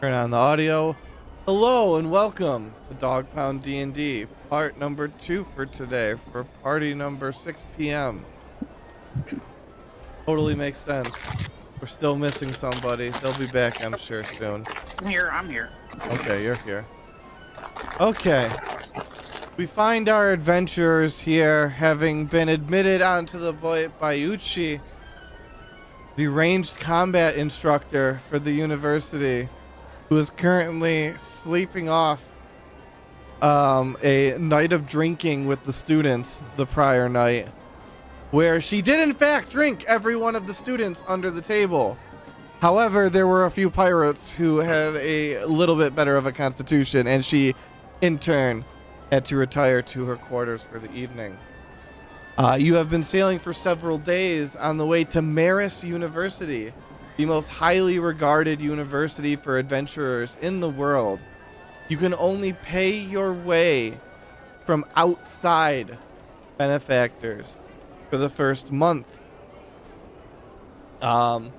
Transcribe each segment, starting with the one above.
Turn on the audio. Hello and welcome to Dog Pound D&D, part number 2 for today, for party number 6 p.m. Totally makes sense. We're still missing somebody. They'll be back, I'm sure, soon. I'm here. Okay, you're here. Okay. We find our adventurers here, having been admitted onto the Bayuchi, the ranged combat instructor for the university, who is currently sleeping off a night of drinking with the students the prior night, where she did in fact drink every one of the students under the table. However, there were a few pirates who had a little bit better of a constitution, and she in turn had to retire to her quarters for the evening. You have been sailing for several days on the way to Maris University, the most highly regarded university for adventurers in the world. You can only pay your way from outside benefactors for the first month. One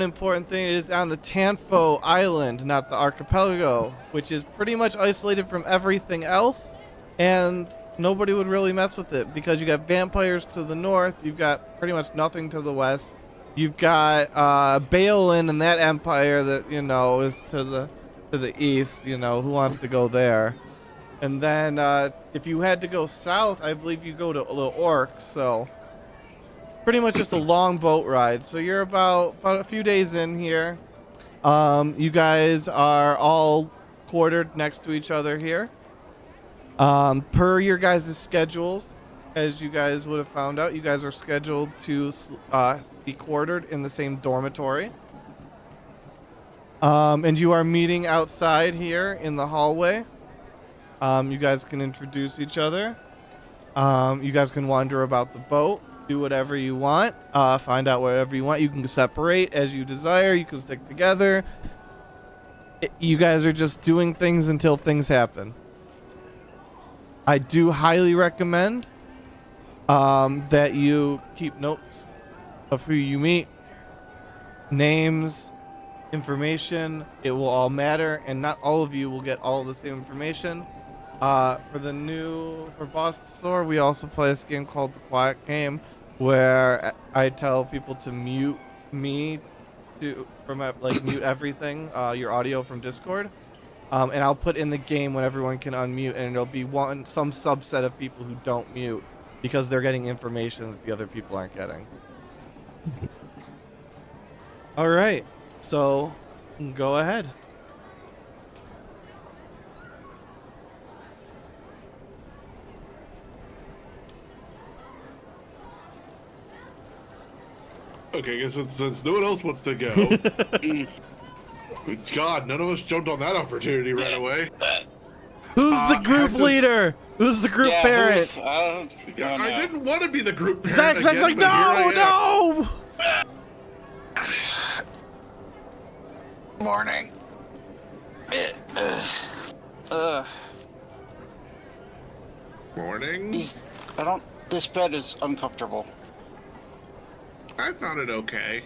important thing is on the Tanfo Island, not the archipelago, which is pretty much isolated from everything else, and nobody would really mess with it because you got vampires to the north, you've got pretty much nothing to the west. You've got Baelin and that empire that, you know, is to the east, you know, who wants to go there? And then if you had to go south, I believe you go to the Orcs, so pretty much just a long boat ride. So you're about a few days in here. You guys are all quartered next to each other here. Per your guys' schedules, as you guys would have found out, you guys are scheduled to be quartered in the same dormitory. And you are meeting outside here in the hallway. You guys can introduce each other. You guys can wander about the boat, do whatever you want, find out whatever you want. You can separate as you desire. You can stick together. You guys are just doing things until things happen. I do highly recommend that you keep notes of who you meet, names, information. It will all matter, and not all of you will get all the same information. For Boss Store, we also play this game called The Quiet Game, where I tell people to mute me, mute everything, your audio from Discord. And I'll put in the game when everyone can unmute, and it'll be some subset of people who don't mute because they're getting information that the other people aren't getting. All right, so go ahead. Okay, I guess since no one else wants to go. God, none of us jumped on that opportunity right away. Who's the group leader? Who's the group parent? I didn't want to be the group parent. Zach's like, no! Morning. Morning. This bed is uncomfortable. I found it okay.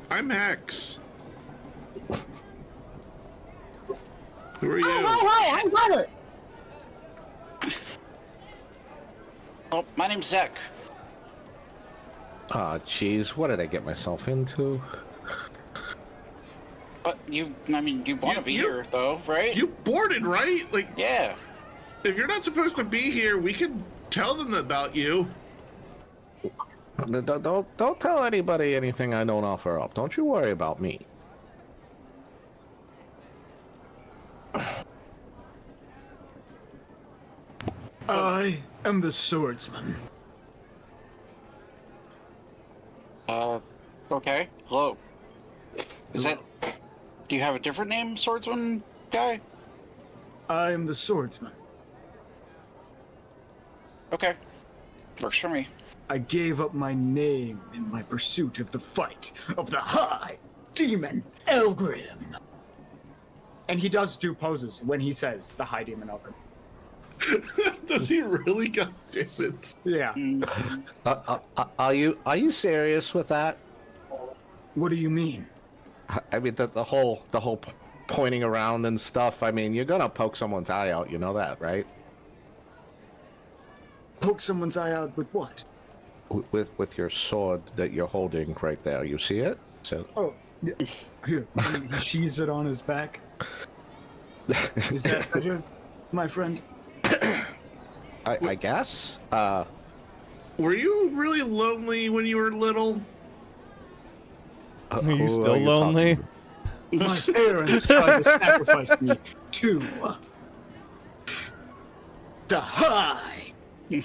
I'm Hex. Who are you? Hi, I'm Violet. Oh, my name's Zach. Ah, jeez, what did I get myself into? But you want to be here, though, right? You boarded, right? Like, Yeah. if you're not supposed to be here, we can tell them about you. Don't tell anybody anything I don't offer up. Don't you worry about me. I am the swordsman. Okay. Hello. Do you have a different name, swordsman guy? I am the swordsman. Okay. Works for me. I gave up my name in my pursuit of the fight of the High Demon Elgrim. And he does do poses when he says the High Demon Elgrim. Does he really? God damn it. Yeah. Are you serious with that? What do you mean? I mean, the whole pointing around and stuff. I mean, you're gonna poke someone's eye out. You know that, right? Poke someone's eye out with what? With your sword that you're holding right there. You see it? So. Oh, yeah. Here. He sheathes it on his back. Is that better, my friend? I guess. Were you really lonely when you were little? Are you who still you lonely? talking My parents tried to sacrifice me to the High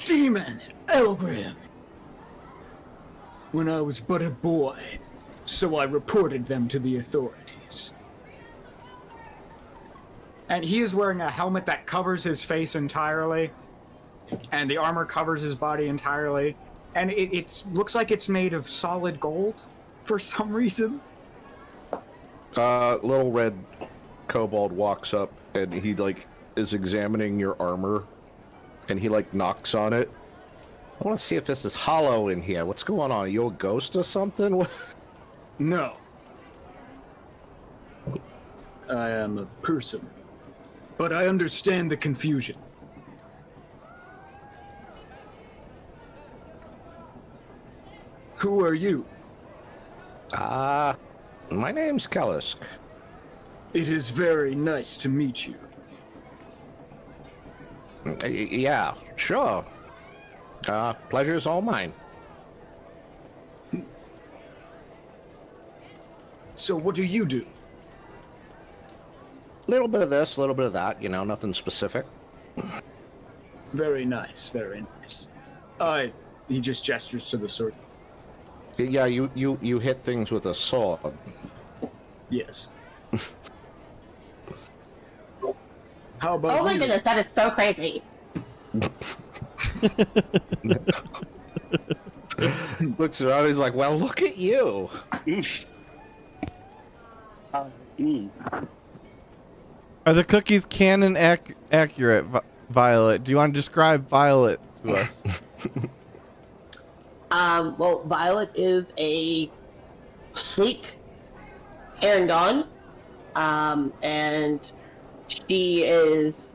Demon Elgrim when I was but a boy, so I reported them to the authorities. And he is wearing a helmet that covers his face entirely, and the armor covers his body entirely, and it looks like it's made of solid gold for some reason. Little red kobold walks up and he like is examining your armor, and he like knocks on it. I want to see if this is hollow in here. What's going on? Are you a ghost or something? No. I am a person. But I understand the confusion. Who are you? My name's Kellisk. It is very nice to meet you. Yeah, sure. Pleasure's all mine. So what do you do? Little bit of this, a little bit of that, you know, nothing specific. Very nice, very nice. He just gestures to the sword. Yeah, you hit things with a sword. Yes. How about Oh my you? goodness, that is so crazy. Looks around, he's like, well, look at you. Are the cookies canon accurate, Violet? Do you want to describe Violet to us? Well, Violet is a sleek Erangone, and she is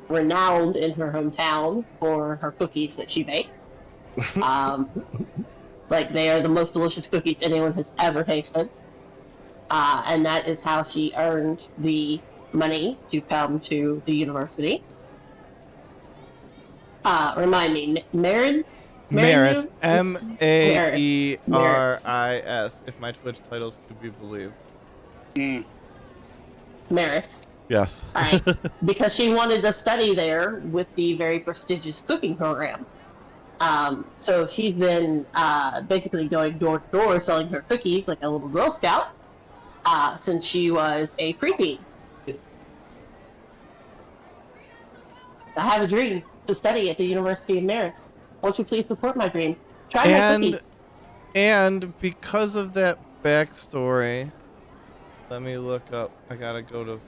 renowned in her hometown for her cookies that she bakes. Like, they are the most delicious cookies anyone has ever tasted. And that is how she earned the money to come to the university. Remind me, Maris? Maris, Maeris, if my Twitch title's to be believed. Maris. Yes. Right. Because she wanted to study there with the very prestigious cooking program. So she's been basically going door to door selling her cookies like a little Girl Scout since she was a preteen. I have a dream to study at the University of Maris. Won't you please support my dream? Try my cookie. And because of that backstory, let me look up. I gotta go to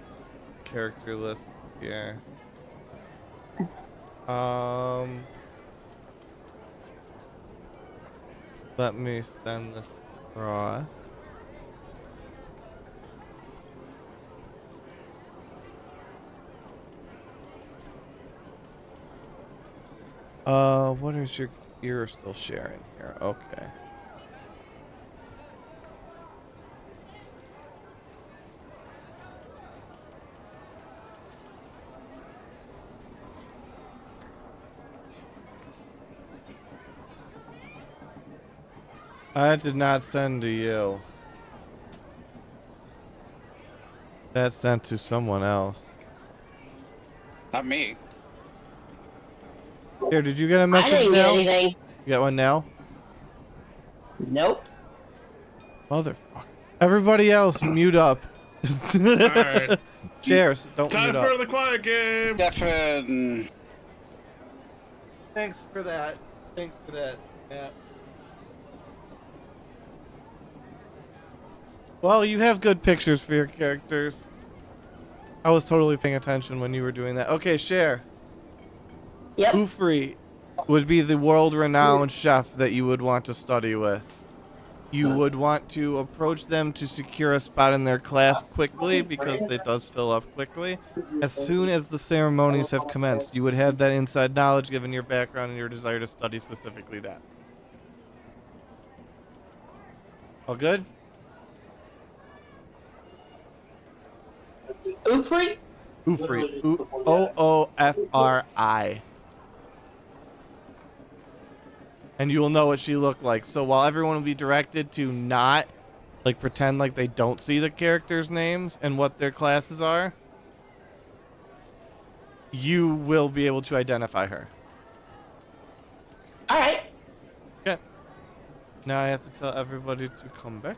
character list here. Let me send this across. What is your... You're still sharing here. Okay. I did not send to you. That's sent to someone else. Not me. Here, did you get a I message didn't now? get anything. You got one now? Nope. Motherfucker. Everybody else, mute up. Alright. Cheers. Don't Time mute up. for the quiet game. Definitely. Thanks for that. Thanks for that. Yeah. Well, you have good pictures for your characters. I was totally paying attention when you were doing that. Okay, share. Yep. Ufri would be the world-renowned chef that you would want to study with. you would want to approach them to secure a spot in their class quickly because it does fill up quickly. As soon as the ceremonies have commenced, you would have that inside knowledge given your background and your desire to study specifically that. All good? Oofri? Oofri. Oofri. And you will know what she looked like. So while everyone will be directed to not, like, pretend like they don't see the characters' names and what their classes are, you will be able to identify her. Alright. Okay. Now I have to tell everybody to come back.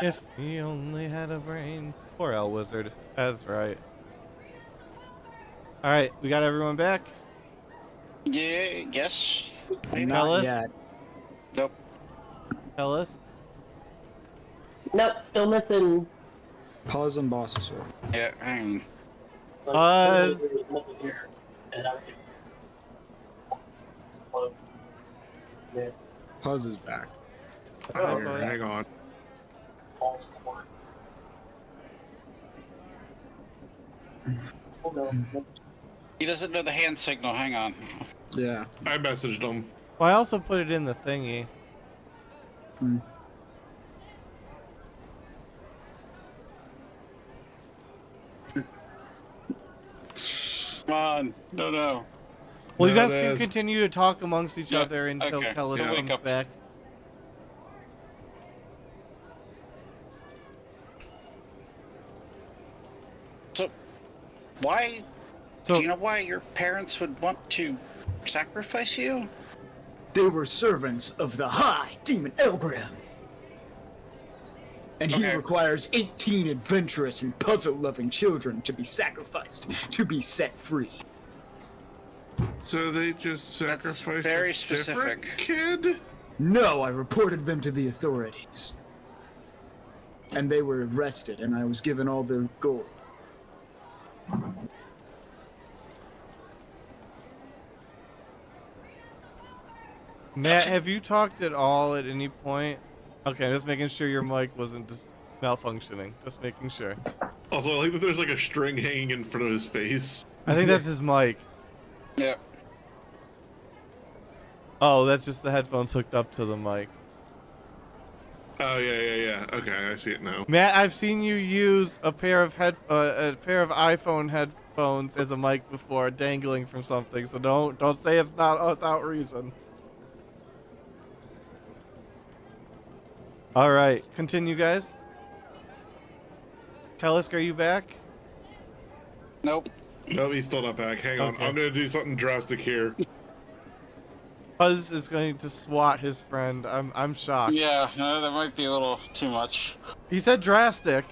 If he only had a brain. Poor L Wizard. That's right. Alright, we got everyone back? Yeah, yes. Maybe. Tell Not us. yet. Nope. Tell us. Nope, still missing. Pause and bosses. Yeah, hang on. Buzz. Puzz is back. Oh, Here, hang on. He doesn't know the hand signal. Hang on. Yeah. I messaged him. Well, I also put it in the thingy. Hmm. Come on. No. Well, you No, guys it can is. continue to talk amongst each Yeah, other until okay. Kellis Yeah. Wake comes up. back. So, why? So, Do you know why your parents would want to sacrifice you? They were servants of the High Demon Elgrim. And he Okay. requires 18 adventurous and puzzle-loving children to be sacrificed to be set free. So they just That's sacrificed very a different specific. kid? No, I reported them to the authorities. And they were arrested, and I was given all their gold. Matt, have you talked at all at any point? Okay, just making sure your mic wasn't just malfunctioning. Just making sure. Also, I like that there's like a string hanging in front of his face. I think that's his mic. Yeah. Oh, that's just the headphones hooked up to the mic. Oh yeah. Okay, I see it now. Matt, I've seen you use a pair of iPhone headphones as a mic before, dangling from something. So don't say it's not without reason. All right, continue, guys. Kellisk, are you back? Nope. No, he's still not back. Hang on, Okay. I'm gonna do something drastic here. Buzz is going to swat his friend. I'm shocked. Yeah, no, that might be a little too much. He said drastic.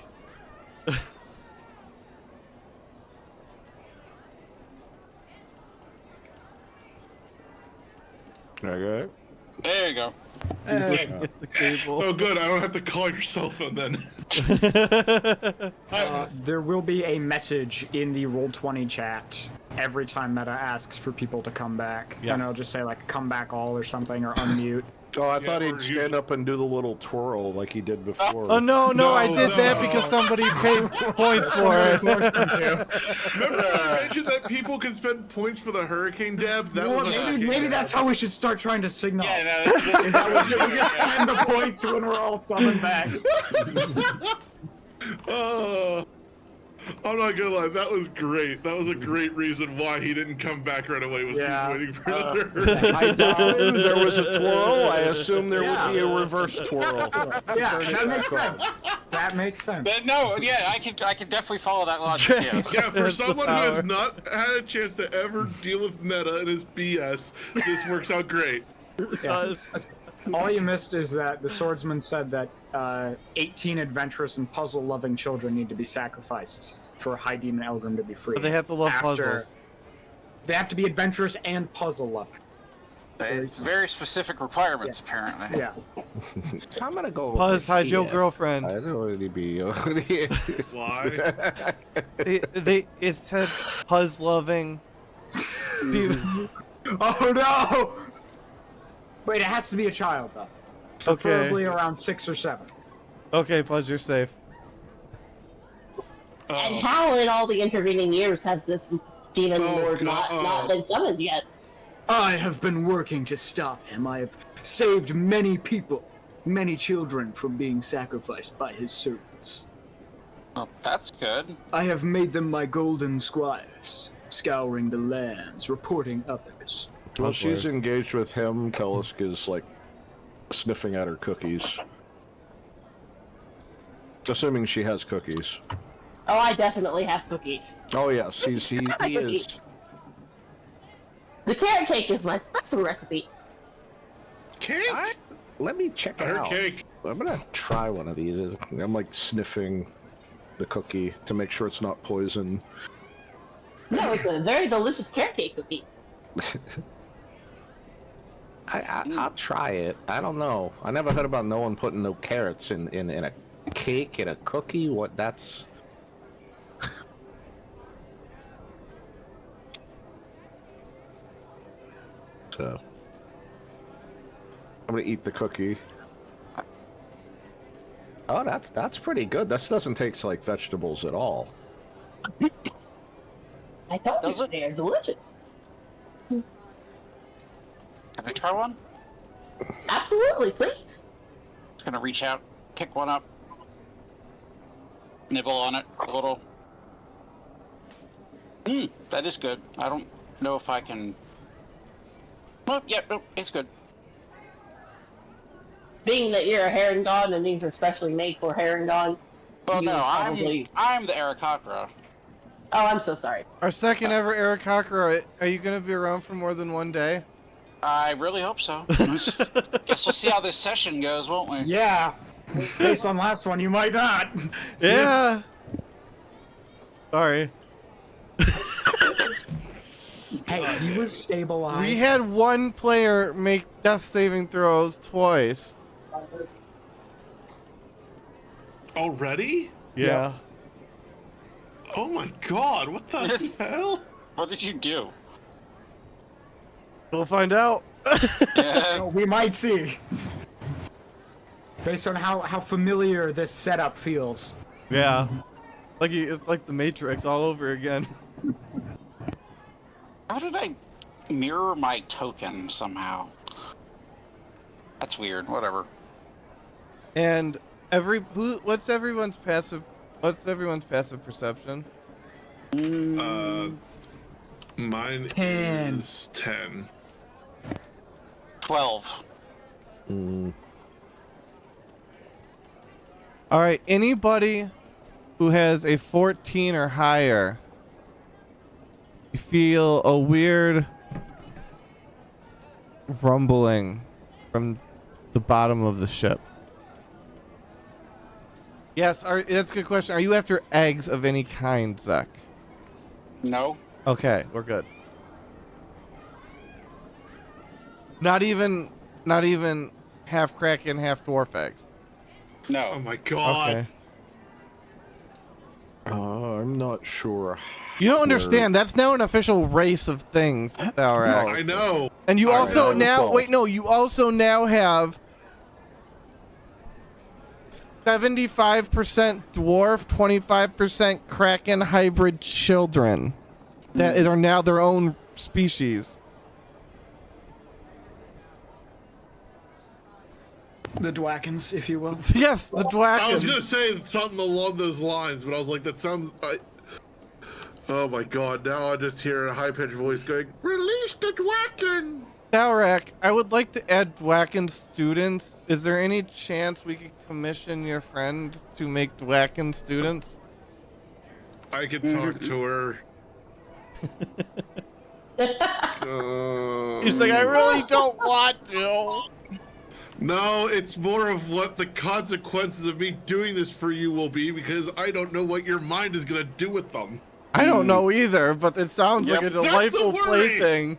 Okay. There you go. The cable. Oh, good. I don't have to call your cell phone then. There will be a message in the Roll20 chat every time Medda asks for people to come back. Yes. And I'll just say, like, come back all or something, or unmute. Oh, I Yeah, thought or he'd usually- stand up and do the little twirl like he did before. Oh no, I did No, that no. because somebody paid points for it. Remember I mentioned that people can spend points for the hurricane dab? That Well, was a hurricane maybe dab. that's how we should start trying to signal. Yeah, no, that's, Is that we just spend the points when we're all summoned back. Oh, I'm not gonna lie, that was great. That was a great reason why he didn't come back right away. Was Yeah. he was waiting for another hurricane? I doubted there was a twirl. I assumed there Yeah. would be a reverse twirl. Yeah, that makes sense. That makes sense. no, yeah, I can definitely follow that logic. Yeah. Yeah, for That's the someone who power. has not had a chance to ever deal with Medda and his BS, this works out great. Yeah. All you missed is that the swordsman said that 18 adventurous and puzzle-loving children need to be sacrificed for High Demon Elgrim to be free. But they have to love After- puzzles. They have to be adventurous and puzzle-loving. It's very specific requirements, apparently. Yeah. I'm gonna go. Puzz, hide your here. girlfriend. I don't want to be. Why? It said Puzz loving. People- Oh no! Wait, it has to be a child though. Preferably Okay. around 6 or 7. Okay, Buzz, you're safe. And Oh, how in all the intervening years has this demon Oh, lord God. not been summoned yet? I have been working to stop him. I have saved many people, many children from being sacrificed by his servants. Well, that's good. I have made them my golden squires, scouring the lands, reporting others. While she's Hustlers. engaged with him, Kellisk is like sniffing at her cookies. Assuming she has cookies. Oh, I definitely have cookies. Oh yes, he Cookies. is. The carrot cake is my special recipe. cake? Let me check it Her out. cake. I'm gonna try one of these. I'm like sniffing the cookie to make sure it's not poison. No, it's a very delicious carrot cake cookie. I'll try it. I don't know. I never heard about no one putting no carrots in a cake, in a cookie. What? That's. So. I'm gonna eat the cookie. Oh, that's pretty good. This doesn't taste like vegetables at all. I told Does you, it? they are delicious. Can I try one? Absolutely, please. Just gonna reach out, pick one up, nibble on it a little. That is good. I don't know if I can. Well, yeah, no, it's good. Being that you're a Herringon and these are specially made for Herringon. Well, you no, probably- I'm the Arakakra. Oh, I'm so sorry. Our second ever Eric Cocker. Are you gonna be around for more than one day? I really hope so. Guess we'll see how this session goes, won't we? Yeah. Based on last one, you might not. Yeah. Sorry. Hey, he was stabilized. We had one player make death saving throws twice. Already? Yeah. Oh my god, what the hell? What did you do? We'll find out. Oh, we might see. Based on how familiar this setup feels. Yeah. It's like the Matrix all over again. How did I mirror my token somehow? That's weird. Whatever. And what's everyone's passive perception? Mine 10. is 10. 12. All right, anybody who has a 14 or higher, you feel a weird rumbling from the bottom of the ship. Yes, that's a good question. Are you after eggs of any kind, Zach? No. Okay, we're good. Not even half Kraken, half dwarf eggs. Oh No. my god. Okay. I'm not sure. You don't understand. That's now an official race of things, Thalrak. I know. And you I also know. you also now have 75% dwarf, 25% Kraken hybrid children that are now their own species. The Dwackens, if you will. Yes, the I was Dwackens. gonna say something along those lines, but I was like, that sounds. Oh my god, now I just hear a high pitched voice going, "Release the Dwacken!" Thalrak, I would like to add Dwacken students. Is there any chance we could commission your friend to make Dwacken students? I could talk to her. He's like, I really don't want to. No, it's more of what the consequences of me doing this for you will be, because I don't know what your mind is gonna do with them. I don't know either, but it sounds like a Yep. That's the delightful worry. plaything.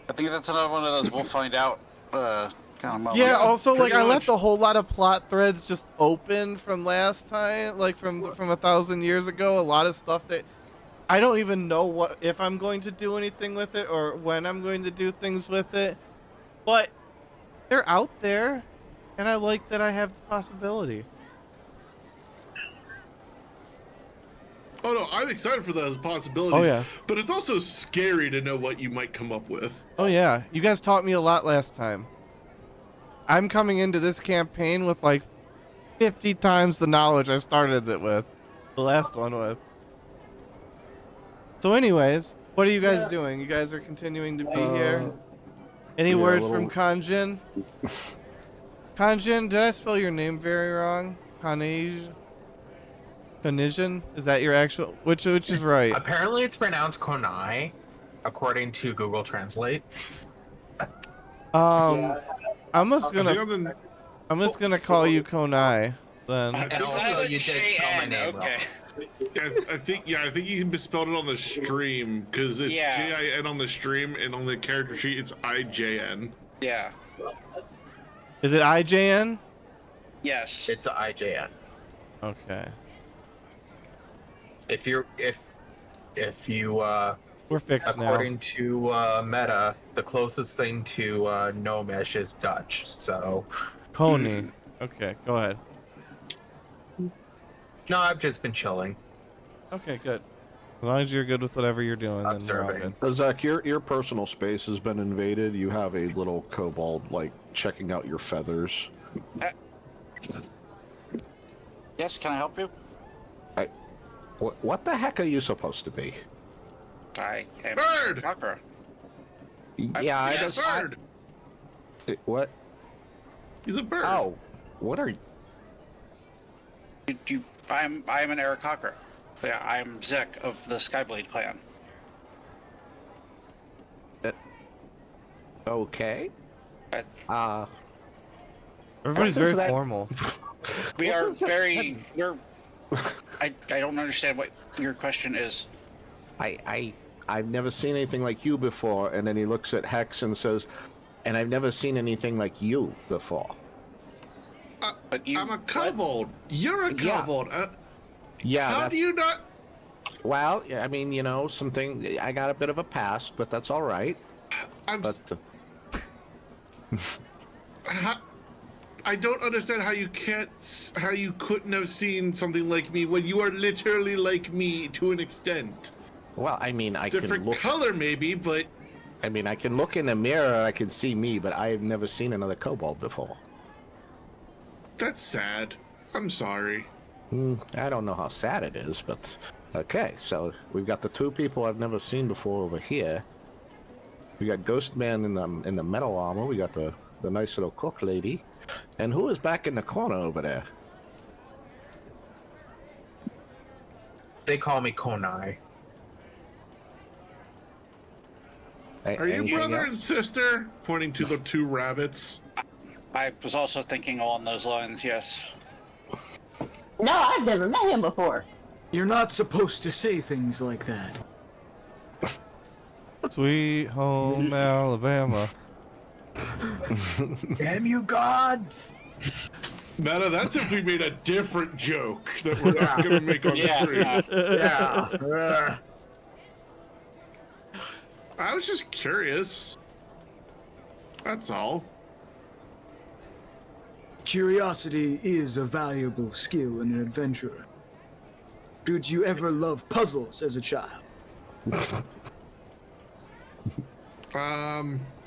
I think that's another one of those we'll find out kind of moments. Yeah, also, like, pretty I much. left a whole lot of plot threads just open from last time, like from 1,000 years ago. A lot of stuff that I don't even know if I'm going to do anything with it or when I'm going to do things with it, but they're out there, and I like that I have the possibility. Oh no, I'm excited for those possibilities. Oh, yeah. But it's also scary to know what you might come up with. Oh yeah, you guys taught me a lot last time. I'm coming into this campaign with like 50 times the knowledge I started it with, the last one with. So anyways, what are you guys doing? You guys are continuing to be here? Any yeah, words little- from Kanjin? Kanjin, did I spell your name very wrong? Kanijin? Is that your actual? Which is right? Apparently, it's pronounced Konai, according to Google Translate. I'm just I think gonna I'm just gonna call you Konai then. I And think- also, you did spell my JN, name okay. I think you misspelled it on the stream because it's Yeah. JIN on the stream and on the character sheet it's IJN. Yeah. Is it IJN? Yes. It's a IJN. Okay. If you We're fixed now. according to Medda, the closest thing to Gnomish is Dutch. So Coney. Okay, go ahead. no, I've just been chilling. Okay, good. As long as you're good with whatever you're doing, then we're all Observing. good. Zach, your personal space has been invaded. You have a little kobold like checking out your feathers. Yes, can I help you? What the heck are you supposed to be? I am Bird! Cockroach. Yeah, I He's just a bird. what? He's a bird. Oh, what are you? I'm an Aarakocra. Yeah, I'm Zek of the Skyblade clan. Okay. I- Everybody's What is very that? formal. We What are was that? very. We're. I don't understand what your question is. I've never seen anything like you before. And then he looks at Hex and says, "And I've never seen anything like you before." But you. I'm a kobold. You're a Yeah. kobold. Yeah. How that's, do you not? Well, I mean, you know, something. I got a bit of a past, but that's all right. I'm. But I don't understand how you how you couldn't have seen something like me when you are literally like me to an extent. well, I mean, I can Different look. color maybe, but I mean, I can look in the mirror. I can see me, but I've never seen another kobold before. that's sad. I'm sorry. I don't know how sad it is, but okay. So we've got the two people I've never seen before over here. We got Ghost Man in the metal armor. We got the nice little cook lady, and who is back in the corner over there? They call me Konai. Are you Anything brother else? and sister? Pointing to the two rabbits. I was also thinking along those lines. Yes. No, I've never met him before. You're not supposed to say things like that. Sweet home Alabama. Damn you gods! Meta, that's if we made a different joke that we're not going to make on Yeah. stream. Yeah. I was just curious. That's all. Curiosity is a valuable skill in an adventurer. Did you ever love puzzles as a child?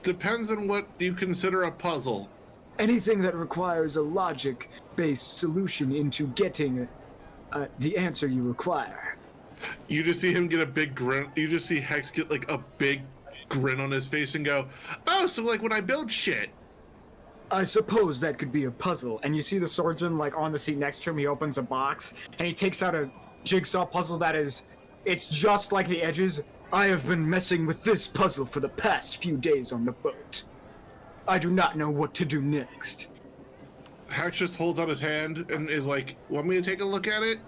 Depends on what you consider a puzzle. Anything that requires a logic-based solution into getting the answer you require. You just see him get a big grin. You just see Hex get like a big grin on his face and go, "Oh, so like when I build shit." I suppose that could be a puzzle. And you see the swordsman like on the seat next to him. He opens a box and he takes out a jigsaw puzzle that is, it's just like the edges. I have been messing with this puzzle for the past few days on the boat. I do not know what to do next. Hex just holds out his hand and is like, "Want me to take a look at it?"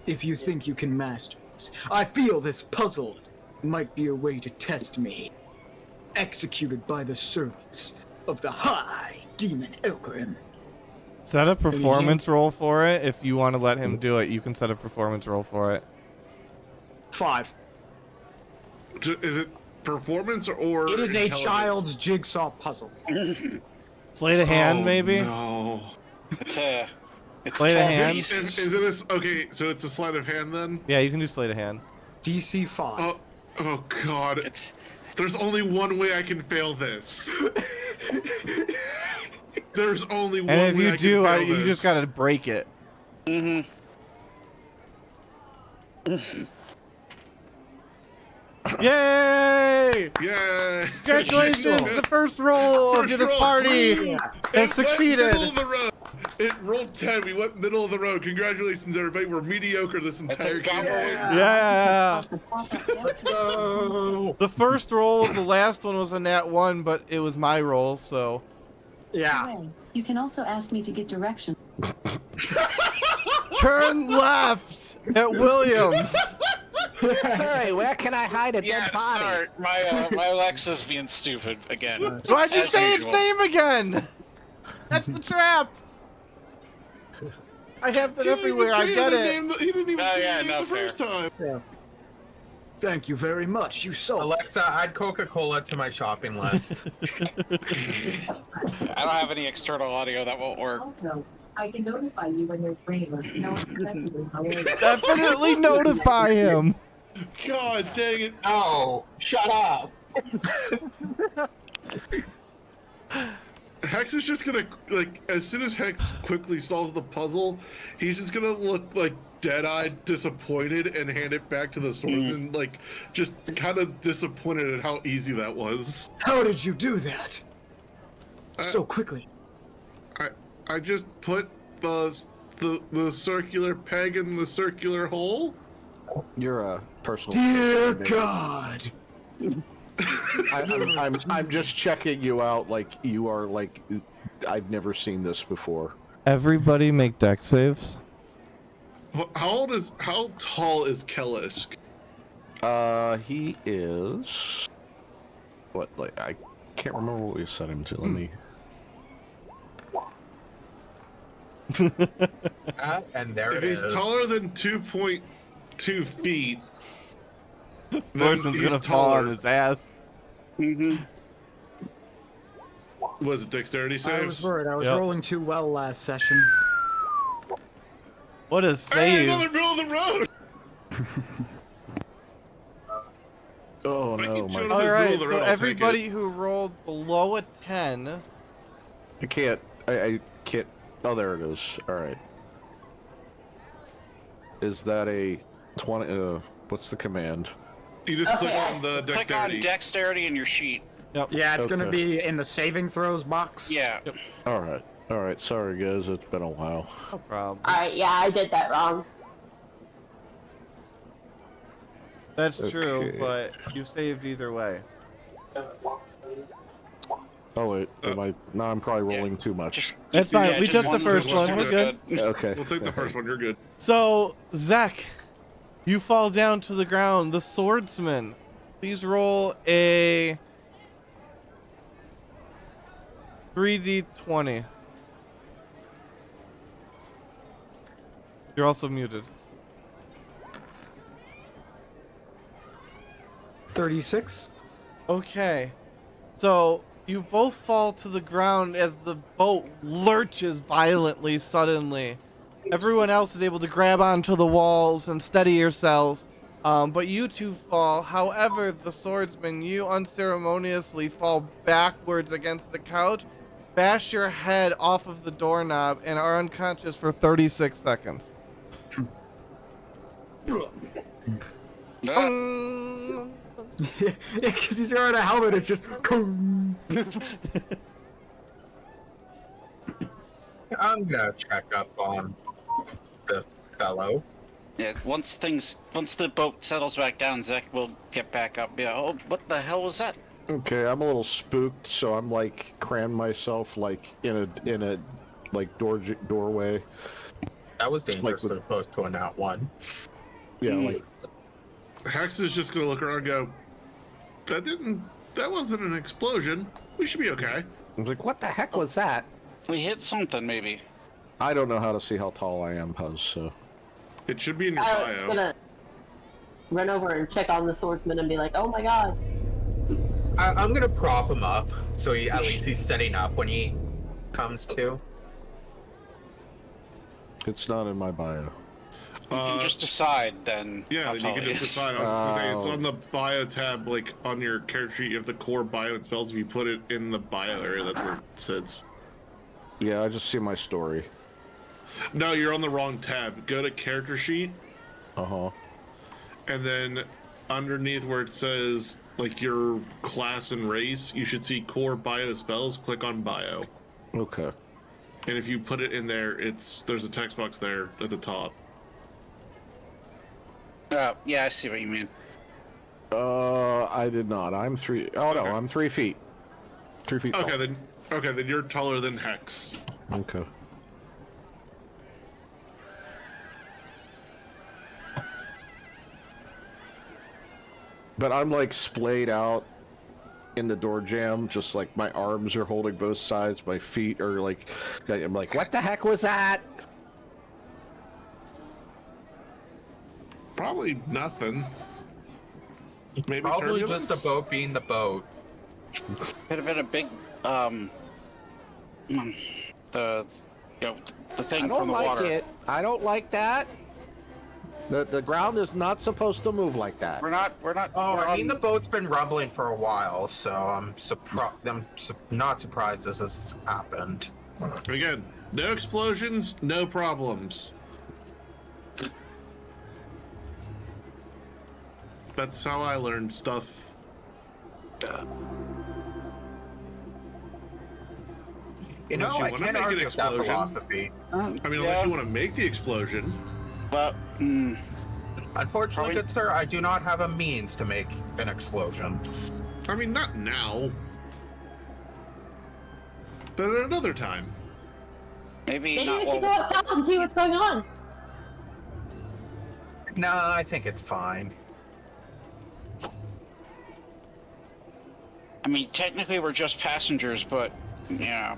If you think you can master this, I feel this puzzle might be a way to test me. Executed by the servants of the High Demon Elgrim. Set a performance roll for it. If you want to let him do it, you can set a performance roll for it. 5. Is it performance or It is a intelligence? child's jigsaw puzzle. Sleight of hand, Oh, maybe? No. It's Sleight of 12 hand? pieces. Is it okay? So it's a sleight of hand then? Yeah, you can do sleight of hand. DC 5. Oh God! There's only one way I can fail this. There's only one And way if you I can do, fail you this. just gotta break it. Mm-hmm. Yay! Yeah! Congratulations! The first roll of First this roll. party Yeah. has It went succeeded. middle of the road. It rolled 10. We went middle of the road. Congratulations, everybody. We're mediocre this entire campaign. Yeah. Let's go. The first roll of the last one was a nat 1, but it was my roll, so. Yeah. You can also ask me to get directions. Turn left at Williams. Sorry, where can I hide a Yeah, dead body? sorry. My Alexa's being stupid again. Why'd you As say usual. its name again? That's the trap. I have that everywhere. I get it. He didn't even Oh, say yeah, the name no, the first time. Thank you very much. You saw. Alexa, add Coca-Cola to my shopping list. I don't have any external audio that won't work. Also, I can notify you when there's rain or snow unexpectedly. Definitely notify him. God dang it. Oh, shut up. Hex is just gonna, like, as soon as Hex quickly solves the puzzle, he's just gonna look, like, dead-eyed disappointed and hand it back to the swordsman, like, just kind of disappointed at how easy that was. How did you do that? Uh, So quickly. I just put the circular peg in the circular hole. You're a personal. Dear God. I'm just checking you out. Like you are like, I've never seen this before. Everybody make deck saves. How tall is Kellisk? He is. What? Like I can't remember what we set him to. Let me. And there If it he's is. taller than 2.2 feet, Swordsman's he's gonna fall on taller. his ass. Was it dexterity I was saves? worried. I was Yep. rolling too well last session. What a Hey, save! another middle of the road! Oh I no, keep my! showing All If it's middle right, of the so road, I'll take everybody who rolled below a 10. I can't. I can't. Oh, there it is. All right. Is that a 20? What's the command? You just click Okay. on the Click dexterity. on dexterity in your sheet. Yeah, it's gonna Okay. be in the saving throws box. Yeah. All right. All right. Sorry, guys. It's been a while. No problem. Alright, yeah, I did that wrong. That's true, Okay. but you saved either way. Oh wait. Am I? No, I'm probably rolling too much. Just That's fine. yeah, We just took the one first was one. We're good. Okay. We'll take the first one, you're good. So, Zach, you fall down to the ground. The swordsman, please roll a 3d20. You're also muted. 36. Okay. So, you both fall to the ground as the boat lurches violently suddenly. Everyone else is able to grab onto the walls and steady yourselves. But you two fall. However, the swordsman, you unceremoniously fall backwards against the couch, bash your head off of the doorknob, and are unconscious for 36 seconds. Ah, Yeah, because he's wearing a helmet. It's just. I'm gonna check up on this fellow. yeah. Once the boat settles back down, Zach will get back up. Yeah. Oh, what the hell was that? Okay, I'm a little spooked, so I'm like crammed myself like in a like doorway. That was dangerous Like as opposed to a nat 1. Yeah, like Hex is just gonna look around and go, that wasn't an explosion. We should be okay. I was like, what the heck was that? We hit something maybe. I don't know how to see how tall I am, Puz. So It should be in your It's bio. gonna. run over and check on the swordsman and be like, "Oh my god." I'm gonna prop him up so at least he's setting up when he comes to. It's not in my bio. You can just decide then. Yeah, how then you tall can it just is. decide. I was just gonna say it's Oh. on the bio tab, like on your character sheet. You have the core bio and spells. If you put it in the bio area, that's where it sits. Yeah, I just see my story. No, you're on the wrong tab. Go to character sheet, Uh-huh. and then underneath where it says like your class and race, you should see core bio spells. Click on bio, Okay. and if you put it in there, there's a text box there at the top. Yeah, I see what you mean. I did not. I'm 3. Oh, no, Okay. I'm 3 feet. 3 feet tall. Okay, then you're taller than Hex. Okay. But I'm like splayed out in the door jamb, just like my arms are holding both sides, my feet are like, I'm like, what the heck was that? Probably nothing. Maybe Probably turbulence? just a boat being the boat. Could have been a big, the thing I don't from the like water. it. I don't like that. The ground is not supposed to move like that. We're not. Oh, we're I mean, on- the boat's been rumbling for a while, so I'm not surprised this has happened. Again, no explosions, no problems. That's how I learned stuff. You know, Unless you I wanna can't make an argue with that explosion. philosophy. I mean, yeah, unless you want to make the explosion. But Unfortunately, Probably- good sir, I do not have a means to make an explosion. I mean, not now. But at another time. maybe Maybe not. we should go Well, up top and see what's going on. Nah, I think it's fine. I mean, technically we're just passengers, but yeah,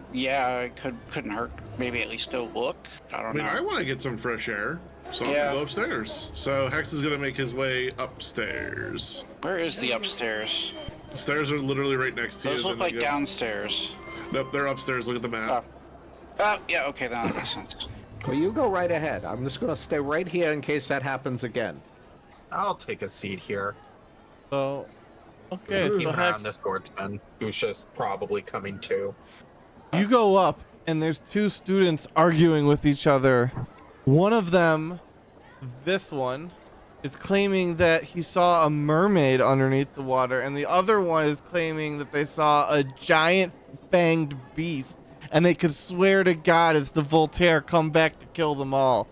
it couldn't hurt. Maybe at least go look. I I don't mean, know. I want to get some fresh air, so I'm Yeah. gonna go upstairs. So Hex is gonna make his way upstairs. Where is the upstairs? Stairs are literally right next to you. Those and look then like you go- downstairs. Nope, they're upstairs. Look at the map. Yeah, okay, then that makes sense. Well, you go right ahead. I'm just gonna stay right here in case that happens again. I'll take a seat here. So, okay, so Even Hex, around the swordsman, who's just probably coming too. you go up, and there's two students arguing with each other. One of them, this one, is claiming that he saw a mermaid underneath the water, and the other one is claiming that they saw a giant fanged beast, and they could swear to God it's the Voltaire come back to kill them all.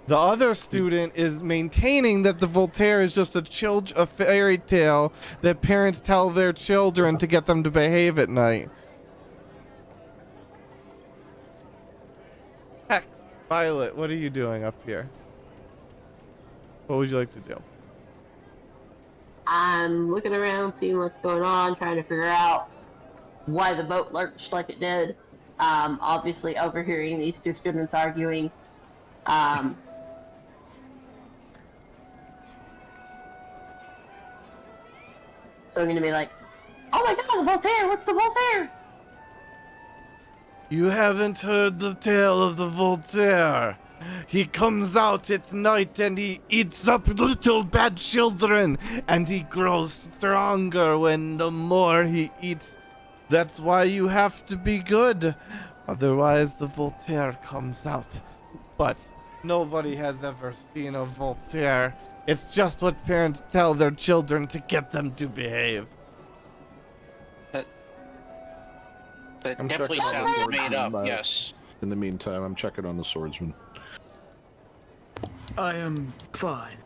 The other student is maintaining that the Voltaire is just a fairy tale that parents tell their children to get them to behave at night. Hex, Violet, what are you doing up here? What would you like to do? I'm looking around, seeing what's going on, trying to figure out why the boat lurched like it did. Obviously overhearing these two students arguing. So I'm gonna be like, "Oh my God, the Voltaire! What's the Voltaire?" You haven't heard the tale of the Voltaire. He comes out at night and he eats up little bad children, and he grows stronger when the more he eats. That's why you have to be good. Otherwise, the Voltaire comes out. But nobody has ever seen a Voltaire. It's just what parents tell their children to get them to behave. That I'm definitely checking on the sounds made swordsman, up. Yes. In the meantime, I'm checking on the swordsman. I am fine.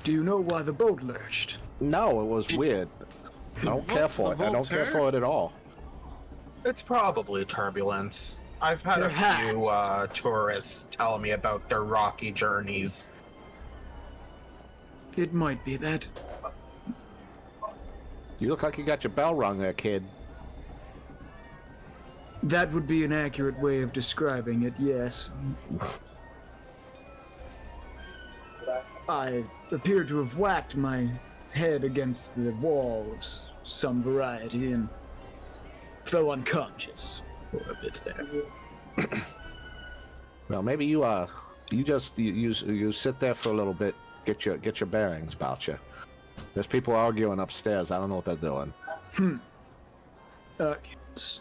Do you know why the boat lurched? No, it was weird. I don't care for it. I don't care for it at all. It's probably turbulence. I've had a few tourists tell me about their rocky journeys. It might be that. You look like you got your bell rung there, kid. That would be an accurate way of describing it, yes. I appear to have whacked my head against the wall of some variety and fell unconscious for a bit there. Well, maybe you sit there for a little bit, get your bearings about you. There's people arguing upstairs. I don't know what they're doing. Yes.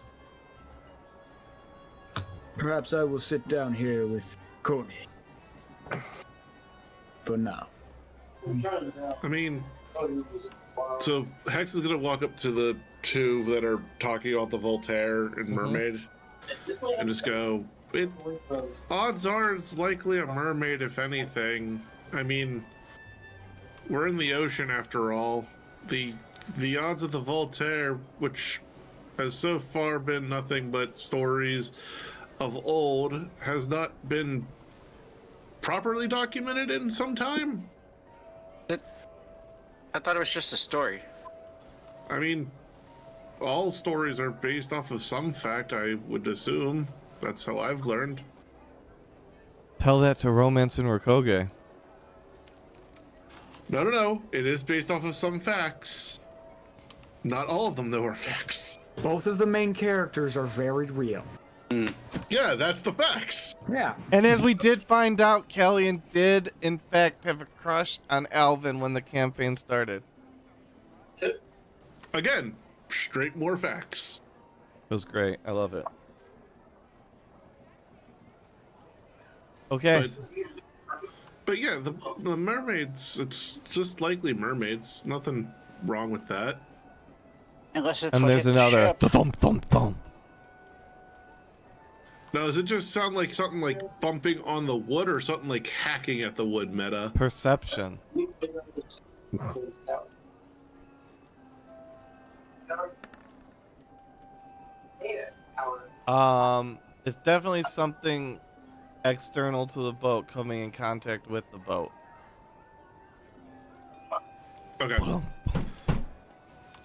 Perhaps I will sit down here with Coney. For now. I mean, so Hex is gonna walk up to the two that are talking about the Voltaire and Mermaid, and just go, odds are it's likely a mermaid, if anything. I mean, we're in the ocean after all. The odds of the Voltaire, which has so far been nothing but stories of old, has not been properly documented in some time. I thought it was just a story. I mean, all stories are based off of some fact, I would assume. That's how I've learned. Tell that to Romance and Rakoge. No. It is based off of some facts. Not all of them, though, are facts. Both of the main characters are very real. Yeah, that's the facts. Yeah. And as we did find out, Kellyan did, in fact, have a crush on Alvin when the campaign started. Again, straight more facts. It was great. I love it. Okay. But yeah, the mermaids, it's just likely mermaids. Nothing wrong with that. Unless it's And what there's hit the another ship. thump thump thump. Now, does it just sound like something like bumping on the wood or something like hacking at the wood, Medda? Perception. It's definitely something external to the boat coming in contact with the boat. Okay.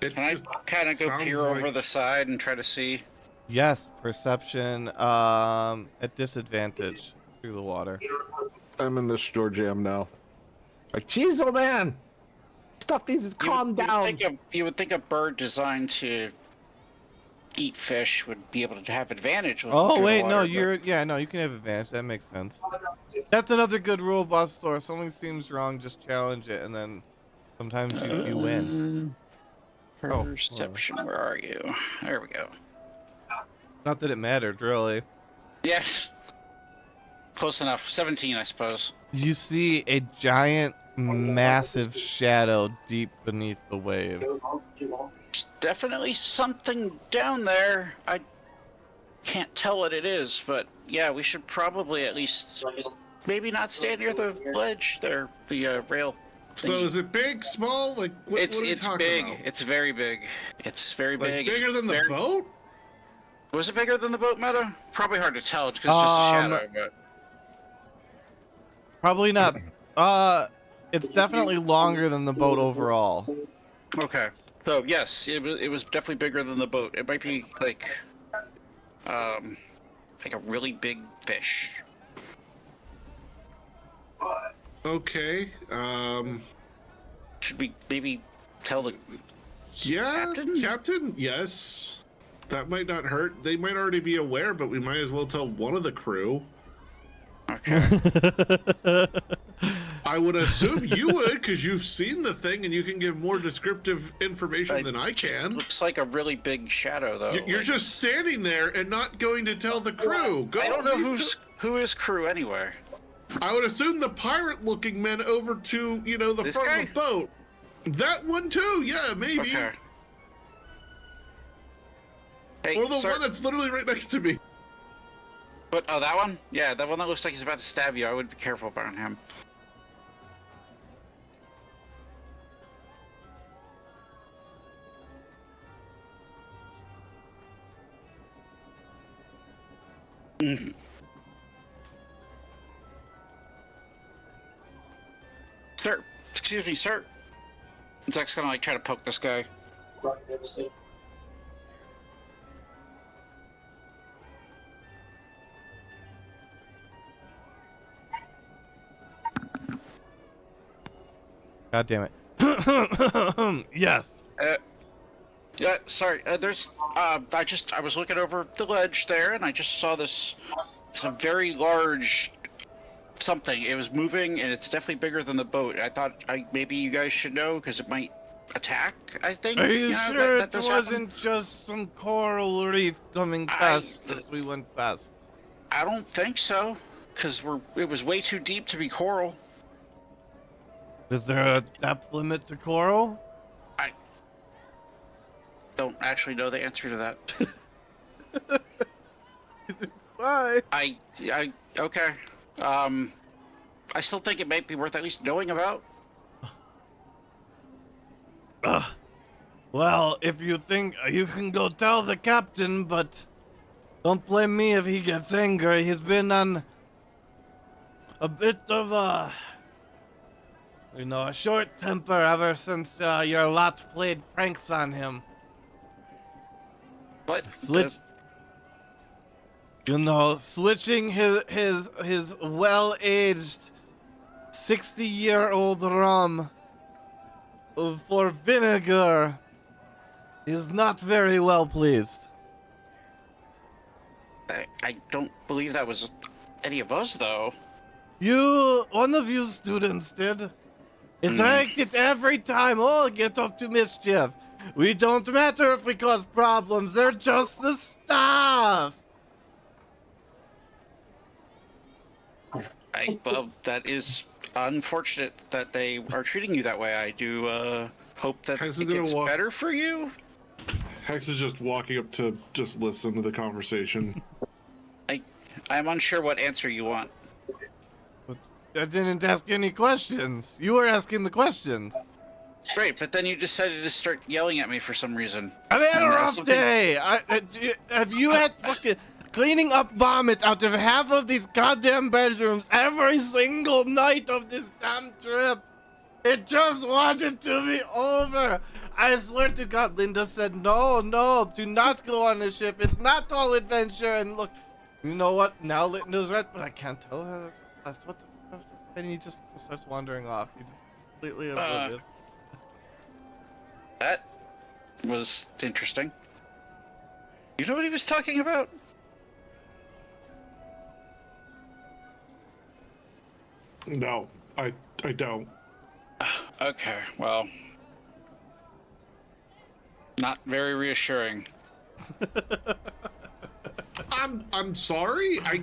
It Can I just kind of go sounds peer like- over the side and try to see? Yes, perception at disadvantage through the water. I'm in this store jam now. Like, jeez, oh man, stuff needs to calm down. You would think a bird designed to eat fish would be able to have advantage. Oh through the wait, no, water, but- no, you can have advantage. That makes sense. That's another good rule about store. If something seems wrong, just challenge it, and then sometimes you win. Perception, where are you? There we go. Not that it mattered, really. Yes. Close enough. 17, I suppose. You see a giant, massive shadow deep beneath the waves. There's definitely something down there. I can't tell what it is, but yeah, we should probably at least maybe not stand near the ledge there, the rail. So is it big, small? Like, what are we It's talking big. about? It's very big. It's very Like, big. bigger than the Very- boat? Was it bigger than the boat, Meta? Probably hard to tell because it's just a shadow, but Probably not. It's definitely longer than the boat overall. okay. So yes, it was definitely bigger than the boat. It might be like a really big fish. Okay. Should we maybe tell the Yeah, Captain? Captain, yes. That might not hurt. They might already be aware, but we might as well tell one of the crew. Okay. I would assume you would, because you've seen the thing and you can give more descriptive information than I can. Looks like a really big shadow, though. You're Like, just standing there and not going to tell the crew. Go I don't know at least who is crew anyway. I would assume the pirate-looking men over to, the This front guy? of the boat. That one too, yeah, maybe. Okay. Hey, Or the sir. one that's literally right next to me. But that one? Yeah, that one that looks like he's about to stab you. I would be careful about him. Sir, excuse me, sir. Zach's gonna like try to poke this guy. God damn it. Yes. Yeah, sorry. There's. I was looking over the ledge there, and I just saw this. It's a very large something. It was moving, and it's definitely bigger than the boat. I thought maybe you guys should know because it might attack. I think. Are you know, sure that it does wasn't happen? just some coral reef coming past as we went past? I don't think so, because it was way too deep to be coral. Is there a depth limit to coral? I don't actually know the answer to that. Why? Okay. I still think it might be worth at least knowing about. Well, if you think you can go tell the captain, but don't blame me if he gets angry. He's been on a bit of a short temper ever since your lot played pranks on him. But Switching his well-aged 60-year-old rum for vinegar is not very well pleased. I don't believe that was any of us, though. One of you students did. It's like it every time. Oh, get up to mischief. We don't matter if we cause problems. They're just the staff. Well, that is unfortunate that they are treating you that way. I do hope that Hex is it gonna gets walk- better for you. Hex is just walking up to just listen to the conversation. I'm unsure what answer you want. But I didn't ask any questions. You were asking the questions. Great, but then you decided to start yelling at me for some reason. I've had a And rough something- day. Have you had fucking cleaning up vomit out of half of these goddamn bedrooms every single night of this damn trip? It just wanted to be over. I swear to God, Linda said, no, do not go on the ship. It's not all adventure. And look, you know what? Now Linda's right, but I can't tell her. That's what the. And he just starts wandering off. He just completely oblivious. That was interesting. You know what he was talking about? No, I don't. Okay, well, not very reassuring. I'm sorry. I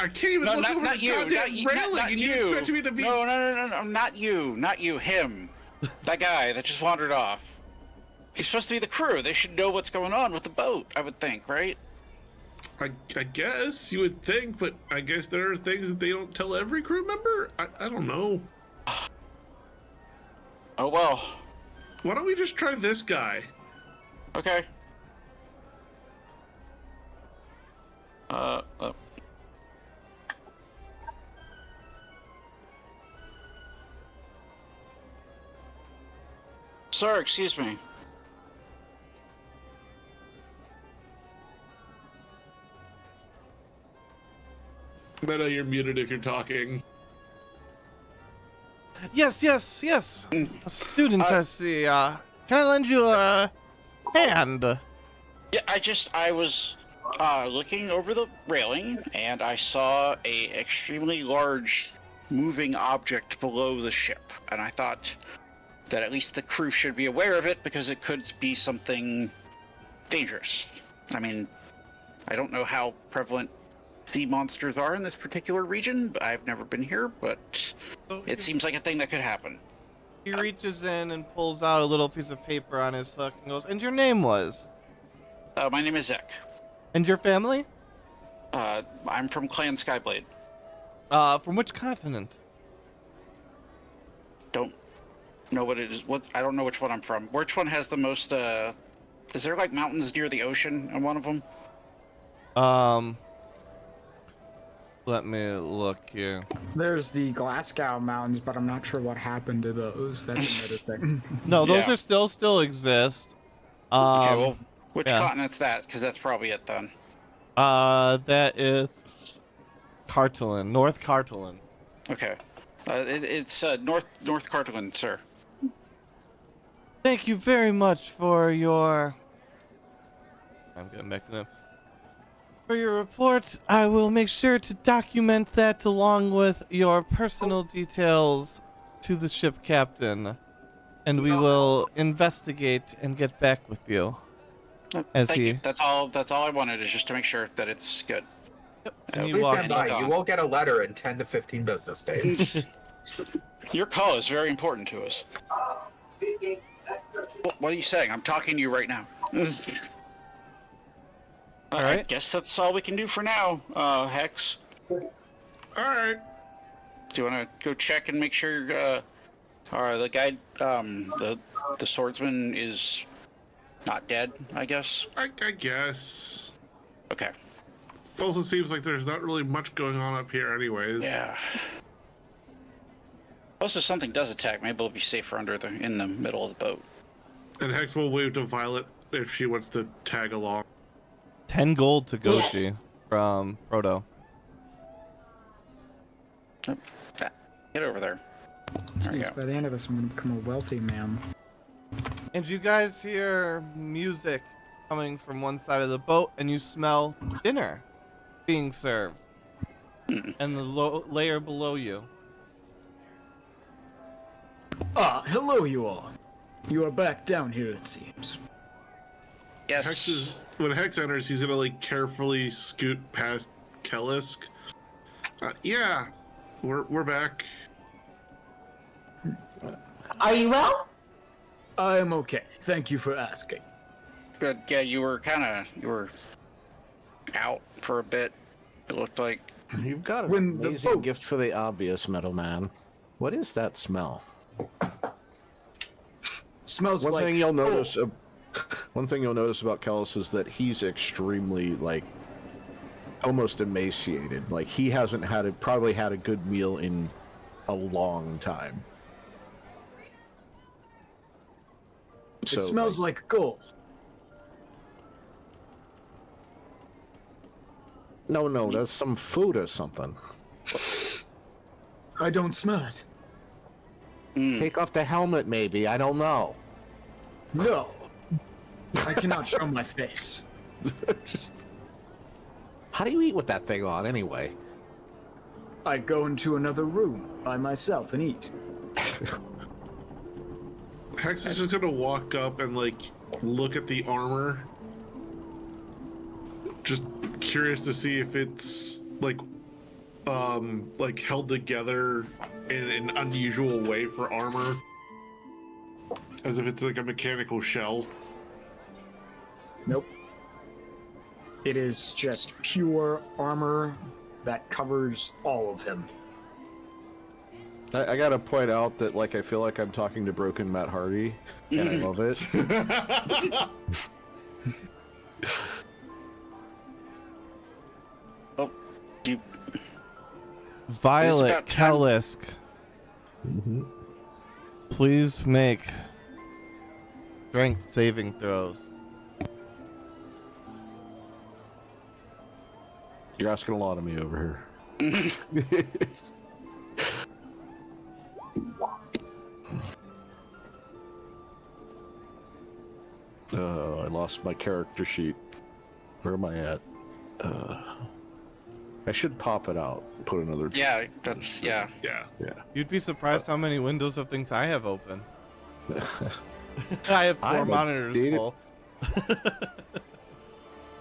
can't even No, look over not the you, goddamn not you, railing, not and you. you expect me to be? No, not you, him. That guy that just wandered off. He's supposed to be the crew. They should know what's going on with the boat, I would think, right? I guess you would think, but I guess there are things that they don't tell every crew member. I don't know. Oh well. Why don't we just try this guy? Okay. Sir, excuse me. Medda, you're muted if you're talking. Yes. A student, I see. Can I lend you a hand? Yeah, I was looking over the railing and I saw a extremely large moving object below the ship, and I thought that at least the crew should be aware of it because it could be something dangerous. I mean, I don't know how prevalent sea monsters are in this particular region, but I've never been here, but it seems like a thing that could happen. He reaches in and pulls out a little piece of paper on his hook and goes, and your name was? My name is Zek. And your family? I'm from Clan Skyblade. From which continent? Don't know what it is. I don't know which one I'm from. Which one has the most, is there like mountains near the ocean on one of them? Let me look here. There's the Glasgow Mountains, but I'm not sure what happened to those. That's another thing. No, those Yeah. are still exist. Okay, well, which yeah. continent's that? Because that's probably it then. That is Cartolin, North Cartolin. Okay. It's North Cartland, sir. Thank you very much for your... I'm getting back to them. For your report, I will make sure to document that along with your personal details to the ship captain, and we will investigate and get back with you. As Thank he... you. That's all I wanted, is just to make sure that it's good. And he Please walks stand by. gone. You will get a letter in 10 to 15 business days. Your call is very important to us. What are you saying? I'm talking to you right now. All I right. guess that's all we can do for now, Hex. All right. Do you want to go check and make sure the guy, the swordsman is not dead, I guess? I guess. Okay. It also seems like there's not really much going on up here anyways. Yeah. Also, if something does attack, maybe we'll be safer in the middle of the boat. And Hex will wave to Violet if she wants to tag along. 10 gold to Goji Yes. from Proto. Get over there. There we go. Jeez, by the end of this, I'm gonna become a wealthy man. And you guys hear music coming from one side of the boat, and you smell dinner being served. And the layer below you. Ah, hello, you all. You are back down here, it seems. Yes. When Hex enters, he's gonna like carefully scoot past Kellisk. Yeah, we're back. Are you well? I am okay. Thank you for asking. Good. Yeah, you were out for a bit. It looked like. You've got an When the amazing boat- gift for the obvious, Metal Man. What is that smell? Smells One like thing you'll notice. One thing you'll notice about Kellis is that he's extremely almost emaciated. Like he hasn't probably had a good meal in a long time. It smells like gold. No, that's some food or something. I don't smell it. Take off the helmet, maybe. I don't know. No. I cannot show my face. How do you eat with that thing on, anyway? I go into another room by myself and eat. Hex is just gonna walk up and look at the armor. Just curious to see if it's held together in an unusual way for armor. As if it's like a mechanical shell. Nope. It is just pure armor that covers all of him. I gotta point out that I feel like I'm talking to Broken Matt Hardy, and I love it. Oh, you. Violet about time. Kellisk, please make strength saving throws. You're asking a lot of me over here. I lost my character sheet. Where am I at? I should pop it out. Put another. Yeah, that's yeah. Yeah. You'd be surprised how many windows of things I have open. I have 4 I'm a monitors data- full.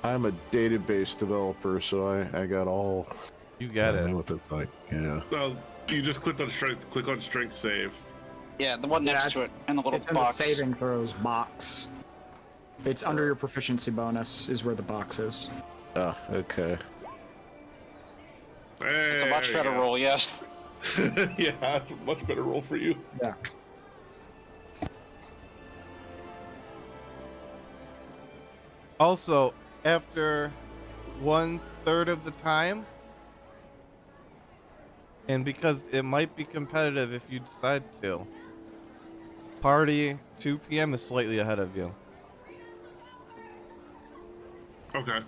I'm a database developer, so I got all. You get I it. know what it's like. Yeah. You just click on strength save. Yeah, the one next to it, and the little It's in box. the saving throws box. It's under your proficiency bonus is where the box is. Ah, okay. It's a much better roll, yes. Yeah, that's a much better roll for you. Yeah. Also, after 1/3 of the time, and because it might be competitive if you decide to, party 2 p.m. is slightly ahead of you. Okay.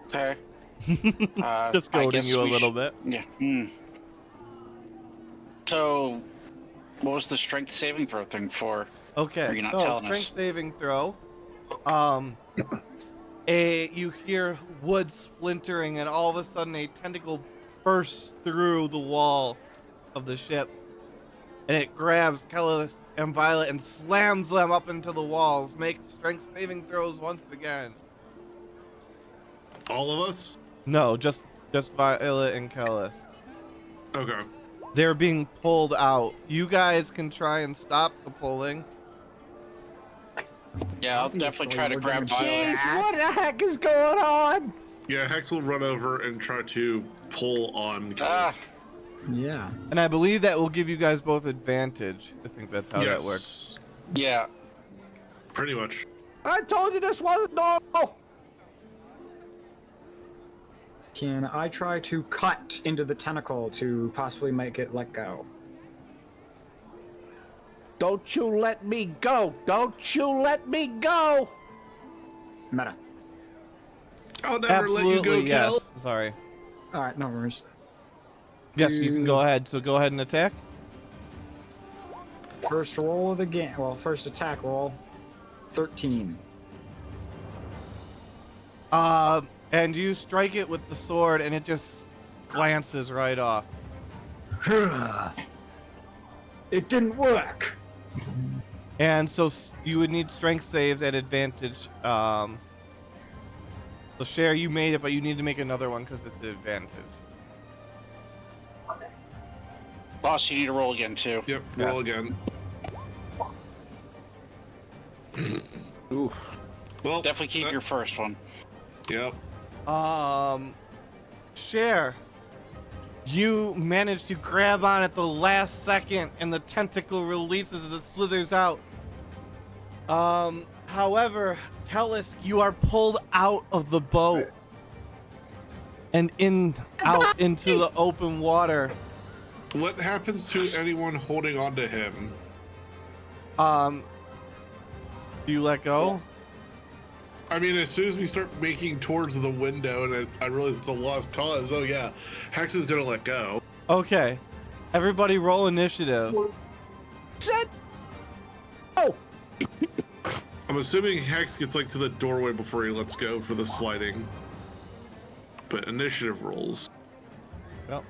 Okay. Just I goading guess you a we little bit. Yeah. So, what was the strength saving throw thing for? Are Okay, you not so telling strength us? saving throw. You hear wood splintering, and all of a sudden a tentacle bursts through the wall of the ship, and it grabs Kellis and Violet and slams them up into the walls. Make strength saving throws once again. All of us? No, just Violet and Kellis. Okay. They're being pulled out. You guys can try and stop the pulling. Yeah, I'll definitely try to we're grab gonna do Violet. that. What the heck is going on? Yeah, Hex will run over and try to pull on Ah, Kellis. Yeah. And I believe that will give you guys both advantage. I think that's how that works. yeah. Pretty much. I told you this wasn't normal. Can I try to cut into the tentacle to possibly make it let go? Don't you let me go. Don't you let me go. Meta. I'll never let you go, Absolutely, Kel. yes. Sorry. All right, no worries. Yes, you can go ahead. So go ahead and attack. First roll of the game. Well, first attack roll. 13. And you strike it with the sword, and it just glances right off. It didn't work. And so you would need strength saves at advantage. So Cher, you made it, but you need to make another one because it's an advantage. Boss, you need to roll again, too. Yep, roll again. Oof. Well, Definitely keep your first one. Yep. Cher, you manage to grab on at the last second, and the tentacle releases as it slithers out. However, Kellis, you are pulled out of the boat and out into the open water. What happens to anyone holding on to him? Do you let go? I mean, as soon as we start making towards the window and I realize it's a lost cause, oh yeah, Hex is gonna let go. Okay. Everybody roll initiative. Oh. I'm assuming Hex gets like to the doorway before he lets go for the sliding. But initiative rolls. Yep.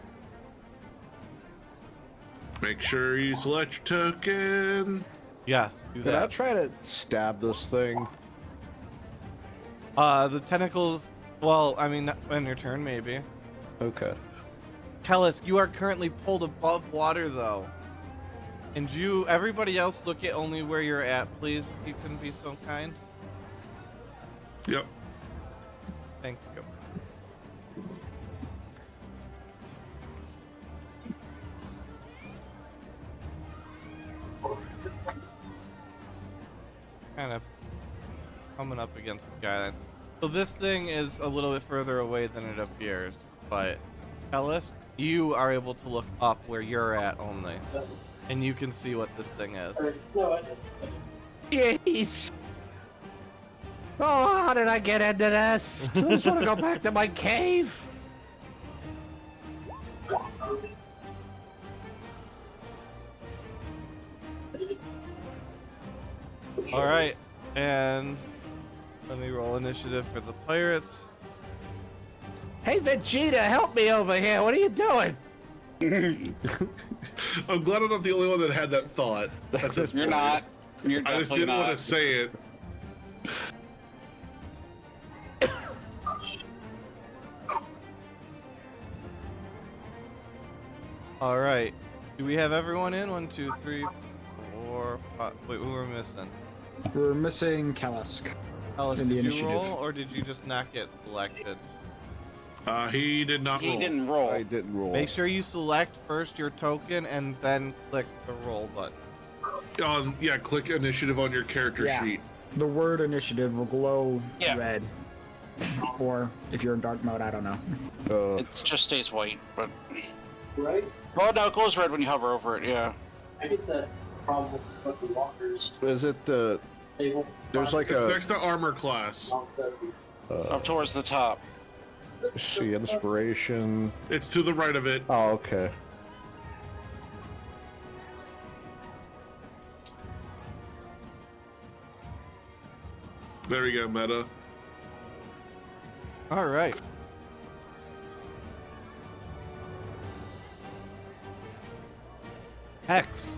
Make sure you select your token. Yes, do Can I that. try to stab this thing? The tentacles, well, I mean, on your turn, maybe. Okay. Kellis, you are currently pulled above water, though. And everybody else, look at only where you're at, please, if you can be so kind. Yep. Thank you. Kind of coming up against the skyline. So this thing is a little bit further away than it appears, but Ellis, you are able to look up where you're at only, and you can see what this thing is. Jeez. Oh, how did I get into this? I just want to go back to my cave. All right, and let me roll initiative for the pirates. Hey, Vegeta, help me over here. What are you doing? I'm glad I'm not the only one that had that thought. At this You're point. not. You're I just definitely didn't want not. to say it. All right, do we have everyone in? 1, 2, 3, 4, 5. Wait, who are we missing? We're missing Kalisk. Ellis, In the did you initiative. roll, or did you just not get selected? He did not He roll. didn't roll. I didn't roll. Make sure you select first your token and then click the roll button. Yeah, click initiative on your character Yeah. sheet. The word initiative will glow Yeah. red. Or if you're in dark mode, I don't know. It just stays white, but. Right? Oh, no, it glows red when you hover over it, yeah. I get the problem with the walkers Is it table. there's like It's a next to armor class. Up towards the top. see inspiration. It's to the right of it. Oh, okay. There we go, Medda. All right. Hex,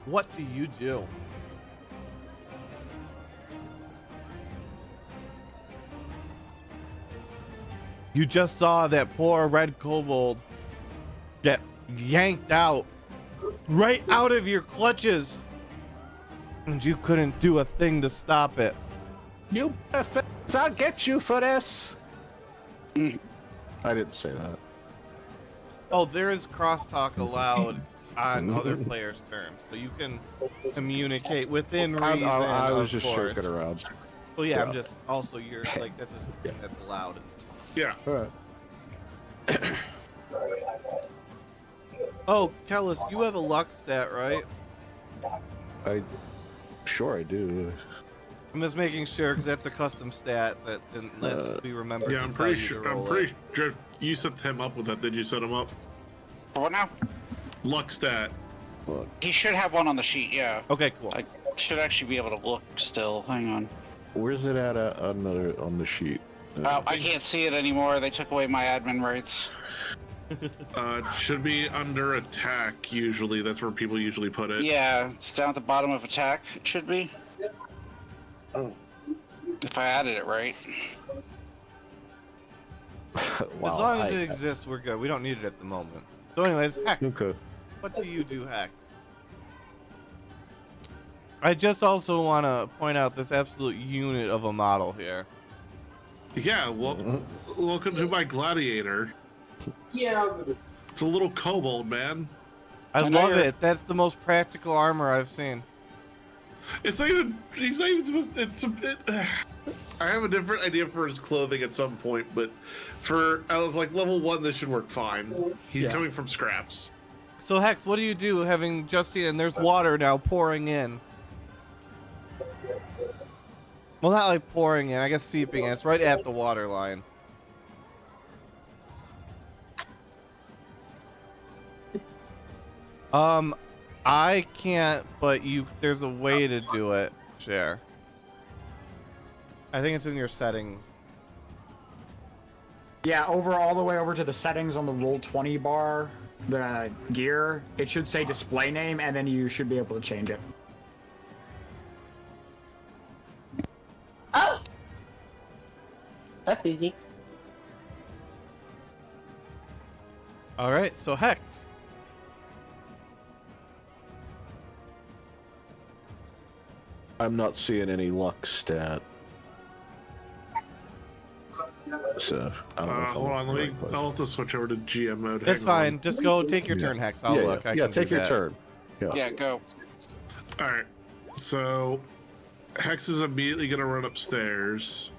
what do you do? You just saw that poor red kobold get yanked out, right out of your clutches, and you couldn't do a thing to stop it. You effects, I'll get you for this. I didn't say that. Oh, there is crosstalk allowed on other players' terms, so you can communicate within reason. I was of just course. joking around. Well, yeah, I'm Yeah. just also you're like that's just a thing that's allowed. Yeah. All right. Oh, Kellis, you have a luck stat, right? Sure I do. I'm just making sure because that's a custom stat that unless we remember. Yeah, to I'm tell pretty you to sure. I'm roll pretty it. sure you set him up with that. Did you set him up? For what now? Luck stat. Look, He should have one on the sheet, yeah. Okay, cool. I should actually be able to look still. Hang on. where's it at on the sheet? I can't see it anymore. They took away my admin rights. It should be under attack. Usually, that's where people usually put it. Yeah, it's down at the bottom of attack. It should be. If I added it right. Wow, as long as it exists, we're good. We don't need it at the moment. So, anyways, Hex, Okay. what do you do, Hex? I just also want to point out this absolute unit of a model here. Yeah. Well, welcome to my gladiator. Yeah. It's a little kobold, man. I know love you're- it. That's the most practical armor I've seen. It's not even. He's not even supposed. I have a different idea for his clothing at some point, but I was like level 1. This should work fine. He's Yeah. coming from scraps. So, Hex, what do you do having just seen, and there's water now pouring in? Well, not like pouring in, I guess seeping in. It's right at the water line. I can't, but there's a way to do it, Share. I think it's in your settings. Yeah, all the way over to the settings on the Roll20 bar, the gear, it should say display name, and then you should be able to change it. Oh! That's easy. Alright, so Hex. I'm not seeing any luck stat. So I don't know if I'm Hold on. in the right place. I'll have to switch over to GM mode. It's Hang on. fine. Just go take your Yeah. turn, Hex. I'll yeah, look. Yeah, I yeah can do take your that. turn. Yeah. Yeah, go. All right. So, Hex is immediately gonna run upstairs.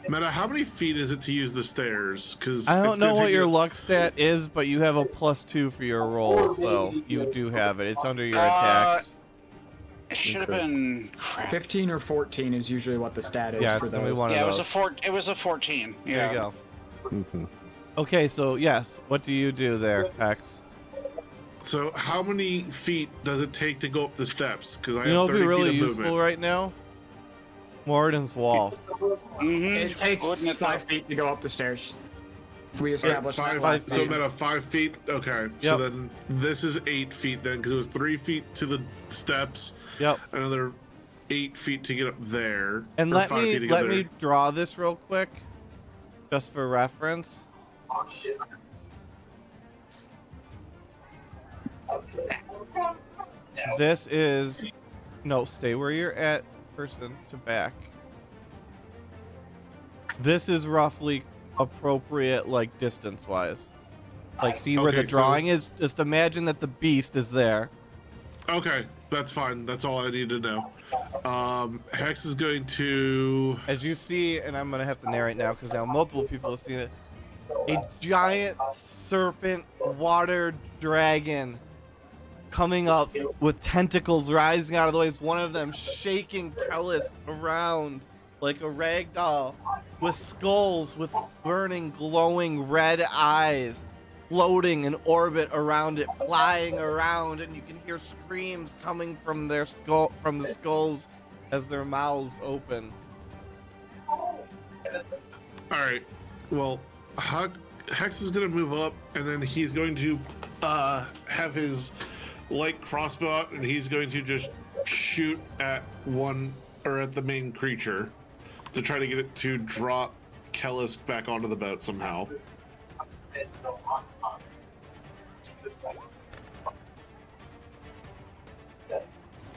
Medda, how many feet is it to use the stairs? Because I don't know what your luck stat is, but you have a +2 for your roll, so you do have it. It's under your attacks. It should have been. Crap. 15 or 14 is usually what the stat is Yeah, for it's gonna be those. one Yeah, of it was those. It was a 14. Yeah. There you go. Mhm. Okay, so yes, what do you do there, Hex? So, how many feet does it take to go up the steps? Because I You know have what'd 30 be really feet of useful movement. right now? Moradin's Wall. It takes Wouldn't it 5 feet to go up the stairs. We All right, established that five, last so session. Medda, 5 feet. Okay. Yep. So then this is 8 feet then, because it was 3 feet to the steps. Yep. Another 8 feet to get up there. And or let 5 feet to get me there. draw this real quick, just for reference. This is no, stay where you're at, person to back. This is roughly appropriate, like distance wise. Like, see where the Okay, so- drawing is? Just imagine that the beast is there. Okay, that's fine. That's all I need to know. Hex is going to. As you see, and I'm gonna have to narrate now because now multiple people have seen it. A giant serpent water dragon coming up with tentacles rising out of the waves. One of them shaking Kellis around like a rag doll, with skulls with burning, glowing red eyes, floating in orbit around it, flying around, and you can hear screams coming from the skulls as their mouths open. All right. Well, Hex is going to move up, and then he's going to have his light crossbow out, and he's going to just shoot at the main creature to try to get it to drop Kellis back onto the boat somehow.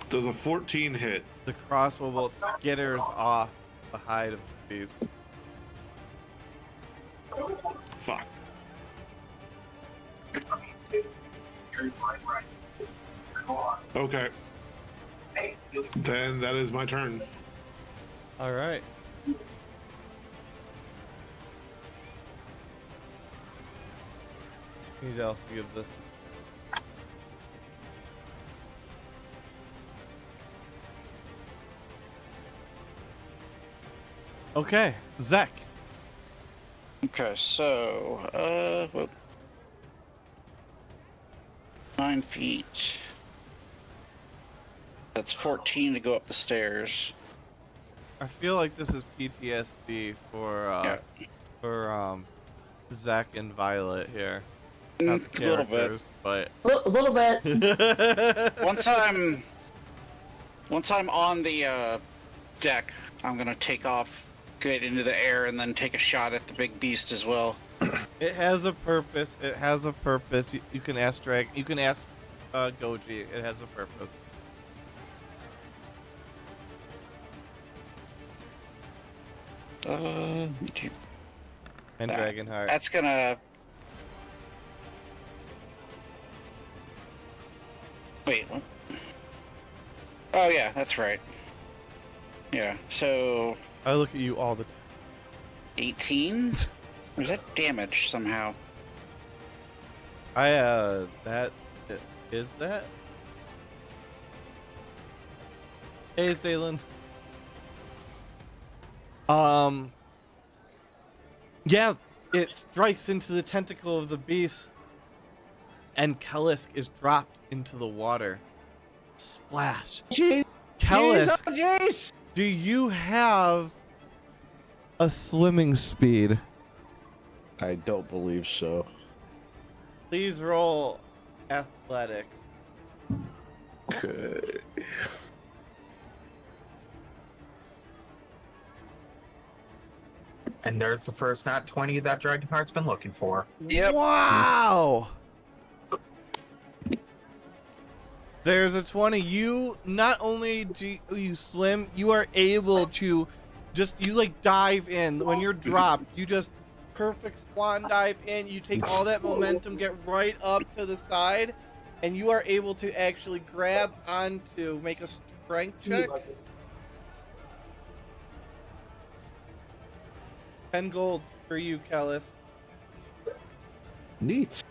Does a 14 hit? The crossbow bolt skitters off the hide of the beast. Fuck. Okay. Then that is my turn. All right. Need else to give this. Okay, Zek. Okay, so, well, 9 feet. That's 14 to go up the stairs. I feel like this is PTSD for Zach and Violet here. Not the A little bit. characters, but A little bit. Once I'm on the deck, I'm gonna take off, get into the air, and then take a shot at the big beast as well. it has a purpose. It has a purpose. You can ask You can ask Goji. It has a purpose. And Dragonheart. That's gonna. Wait, what? Oh yeah, that's right. Yeah, so I look at you all the time. 18? Or is that damage somehow? That is that? Hey, Zaylan. Yeah, it strikes into the tentacle of the beast, and Kellisk is dropped into the water. Splash. Kellisk, do you have a swimming speed? I don't believe so. Please roll athletics. Okay. And there's the first nat 20 that Dragonheart's been looking for. Yep. Wow. There's a 20. You not only do you swim, you are able to you like dive in. When you're dropped, you just perfect swan dive in. You take all that momentum, get right up to the side, and you are able to actually grab onto, make a strength check. 10 gold for you, Kellis. Neat.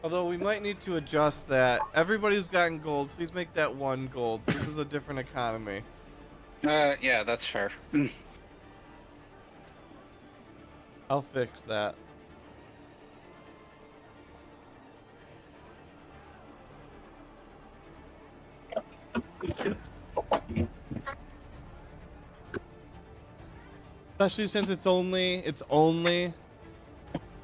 Although we might need to adjust that. Everybody who's gotten gold, please make that 1 gold. This is a different economy. Yeah, that's fair. I'll fix that. Especially since it's only.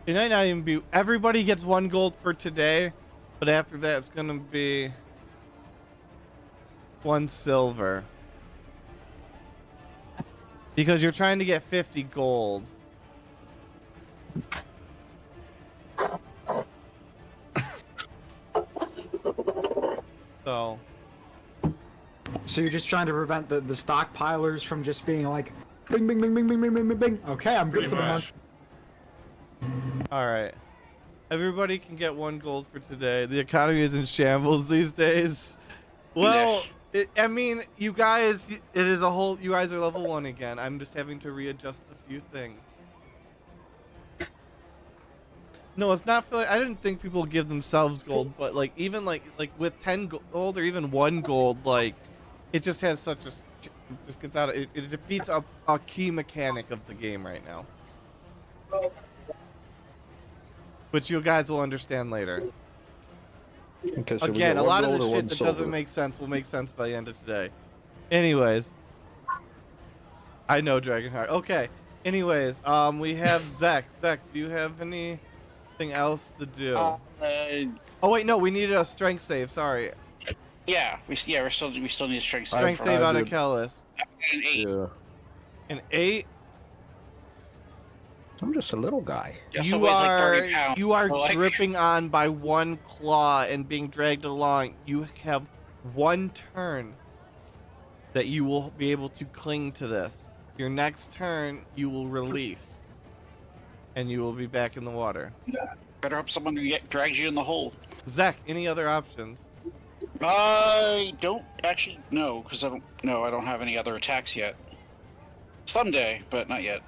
It might not even be. Everybody gets 1 gold for today, but after that, it's gonna be 1 silver. Because you're trying to get 50 gold. So you're just trying to prevent the stockpilers from just being like, bing, bing, bing, bing, bing, bing, bing, bing, bing. Okay, I'm good Pretty for the much. month. alright. Everybody can get 1 gold for today. The economy is in shambles these days. Well, I mean, you guys, it is a whole, you guys are level 1 again. I'm just having to readjust a few things. No, it's not for, I didn't think people give themselves gold, but like, even like with 10 gold or even 1 gold, like, it just has such a, it just gets out of, it defeats a key mechanic of the game right now. Which you guys will understand later. Okay, so we Again, got a 1 lot of gold this or shit 1 that silver? doesn't make sense will make sense by the end of today. Anyways, I know Dragonheart. Okay. Anyways, we have Zek. Zek, do you have anything else to do? Oh wait, no, we needed a strength save. Sorry. Yeah, we still need a strength save. Strength save I out of did. Kellis. An 8. Yeah. An 8. I'm just a little guy. Yeah, so You weighs like are 30 pounds. you are So, like, dripping on by one claw and being dragged along. You have one turn that you will be able to cling to this. Your next turn, you will release, and you will be back in the water. Better hope someone drags you in the hole. Zach, any other options? I don't actually know, because I don't have any other attacks yet. Someday, but not yet.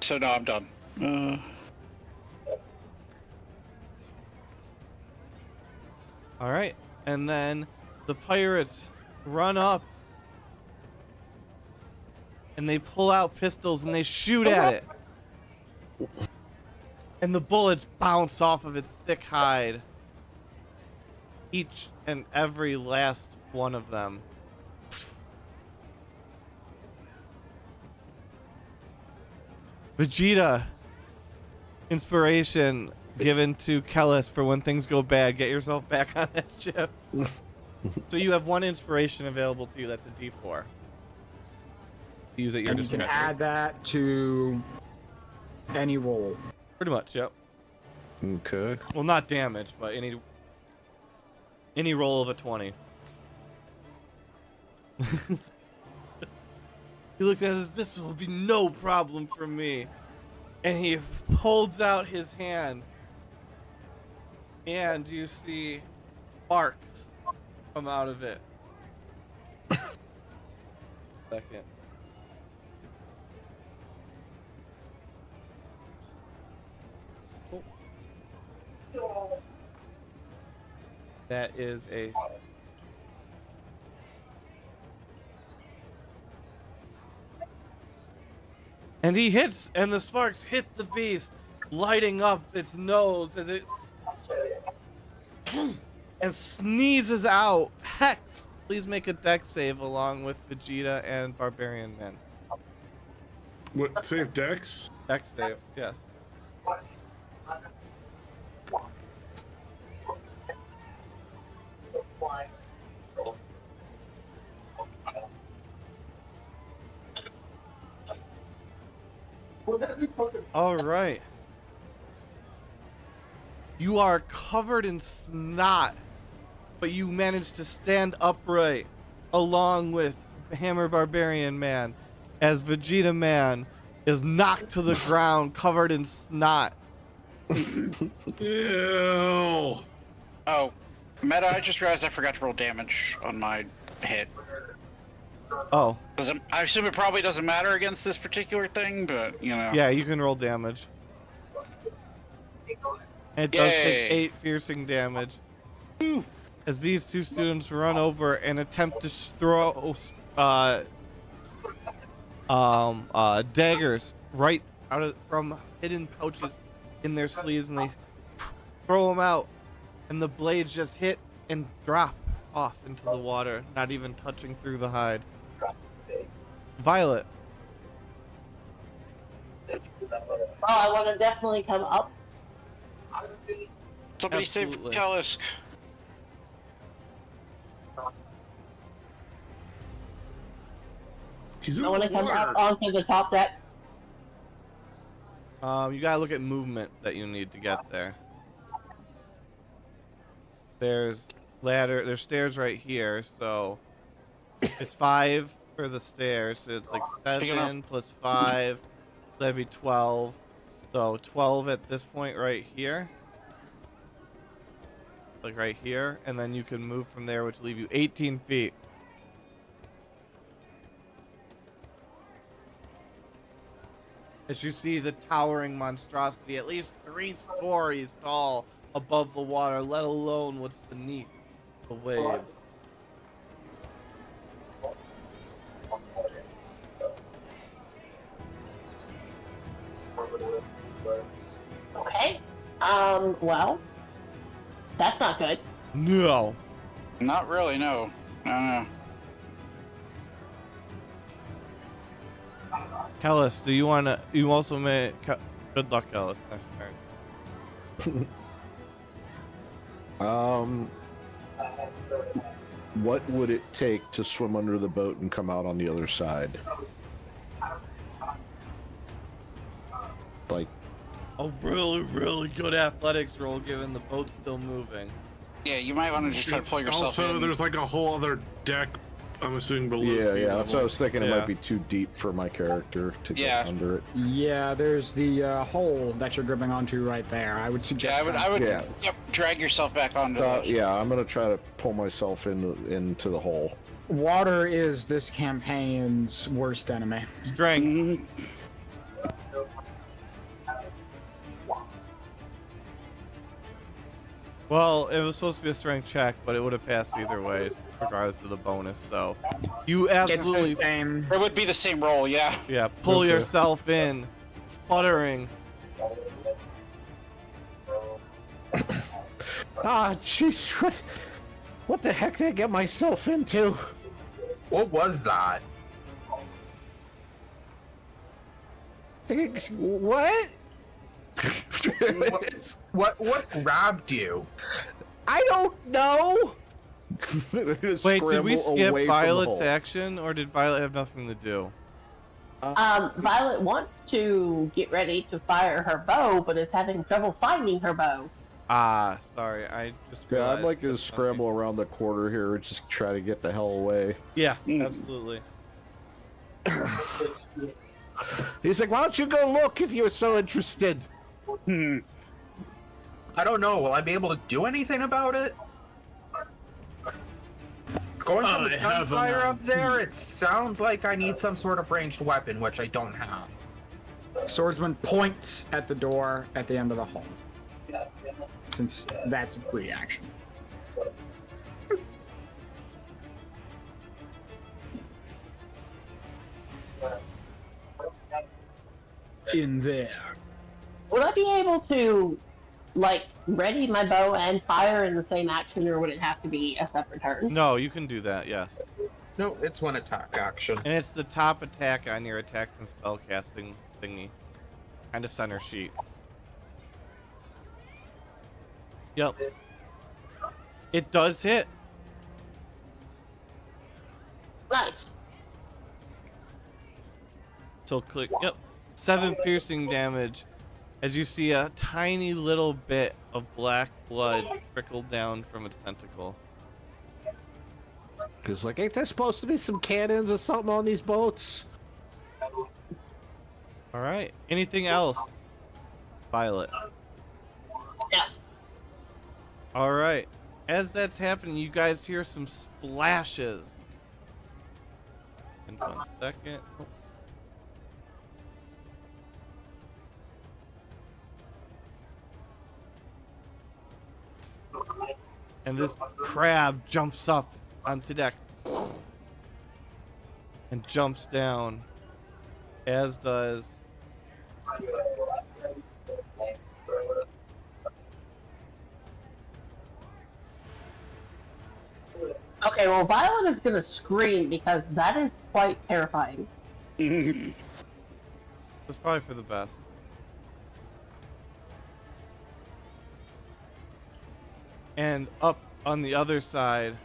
So no, I'm done. All right, and then the pirates run up, and they pull out pistols and they shoot at it, and the bullets bounce off of its thick hide. Each and every last one of them. Vegeta, inspiration given to Kellis for when things go bad. Get yourself back on that ship. So you have one inspiration available to you. That's a D4. Use at your And you can discretion. add that to any roll. Pretty much, yep. Okay. Well, not damage, but any roll of a 20. He looks at it and says, "This will be no problem for me." And he holds out his hand. And you see sparks come out of it. Second. That is a... And he hits, and the sparks hit the beast, lighting up its nose as it... and sneezes out. Hex, please make a dex save along with Vegeta and Barbarian Man. What, save Dex? Dex save, yes. All right. You are covered in snot, but you manage to stand upright along with Hammer Barbarian Man as Vegeta Man is knocked to the ground covered in snot. Ew. Oh, Medda, I just realized I forgot to roll damage on my hit. Oh, I assume it probably doesn't matter against this particular thing, but, you know. yeah, you can roll damage. And it does take 8 piercing damage. As these two students run over and attempt to throw daggers right out from hidden pouches in their sleeves, and they throw them out, and the blades just hit and drop off into the water, not even touching through the hide. Violet. Oh, I want to definitely come up. Somebody save Absolutely. Kellis. He's in I want to the come water. up onto the top deck. You gotta look at movement that you need to get there. There's there's stairs right here, so it's 5 for the stairs, so it's like 7 plus 5, that'd be 12. So 12 at this point right here. Like right here, and then you can move from there, which leave you 18 feet. As you see the towering monstrosity, at least 3 stories tall above the water, let alone what's beneath the waves. Okay. Well, that's not good. No. Not really, no. No. Kellis, do you want to? You also may. Good luck, Kellis. Next turn. What would it take to swim under the boat and come out on the other side? Like, A really, really good athletics roll, given the boat's still moving. Yeah, you might want to just try to pull yourself Also, in. there's like a whole other deck, I'm assuming, below sea yeah, level. that's what I was thinking. It Yeah. might be too deep for my character to Yeah. get under it. Yeah, there's the hole that you're gripping onto right there. I would Yeah, suggest. I would Yeah. yep, drag yourself back onto So the... yeah, I'm gonna try to pull myself into the hole. Water is this campaign's worst enemy. Strength. Mhm. Well, it was supposed to be a strength check, but it would have passed either way, regardless of the bonus. So, you It's absolutely, the same. It would be the same roll, yeah. yeah, pull Okay. yourself in, sputtering. Ah, jeez, what the heck did I get myself into? What was that? What? What grabbed you? I don't know. Wait, did we skip Violet's action, or did Violet have nothing to do? Violet wants to get ready to fire her bow, but is having trouble finding her bow. Ah, sorry, I just Yeah, realized I'd like to there's scramble around the corner here and just try to get the hell away. something- Yeah, Mm. absolutely. He's like, why don't you go look if you're so interested? Hmm. I don't know. Will I be able to do anything about it? Going from the I have an gunfire up there, it sounds like I need some sort of ranged weapon, which I don't have. Swordsman points at the door at the end of the hall. Since that's a free action. In there. Would I be able to, like, ready my bow and fire in the same action, or would it have to be a separate turn? No, you can do that, yes. No, it's one attack action. And it's the top attack on your attacks and spellcasting thingy. Kind of center sheet. Yep. It does hit. Nice. So click, yep. 7 piercing damage as you see a tiny little bit of black blood trickle down from its tentacle. He's like, ain't there supposed to be some cannons or something on these boats? Alright. Anything else? Violet. Yeah. Alright. As that's happening, you guys hear some splashes. In 1 second. Oh. And this crab jumps up onto deck and jumps down, as does Okay, well, Violet is gonna scream because that is quite terrifying. it's probably for the best. And up on the other side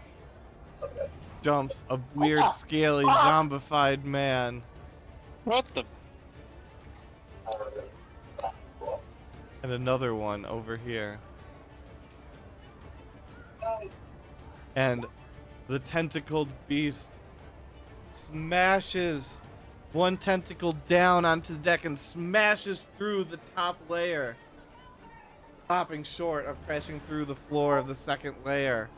jumps a weird, scaly, zombified man. What the? And another one over here. And the tentacled beast smashes one tentacle down onto the deck and smashes through the top layer, stopping short of crashing through the floor of the second layer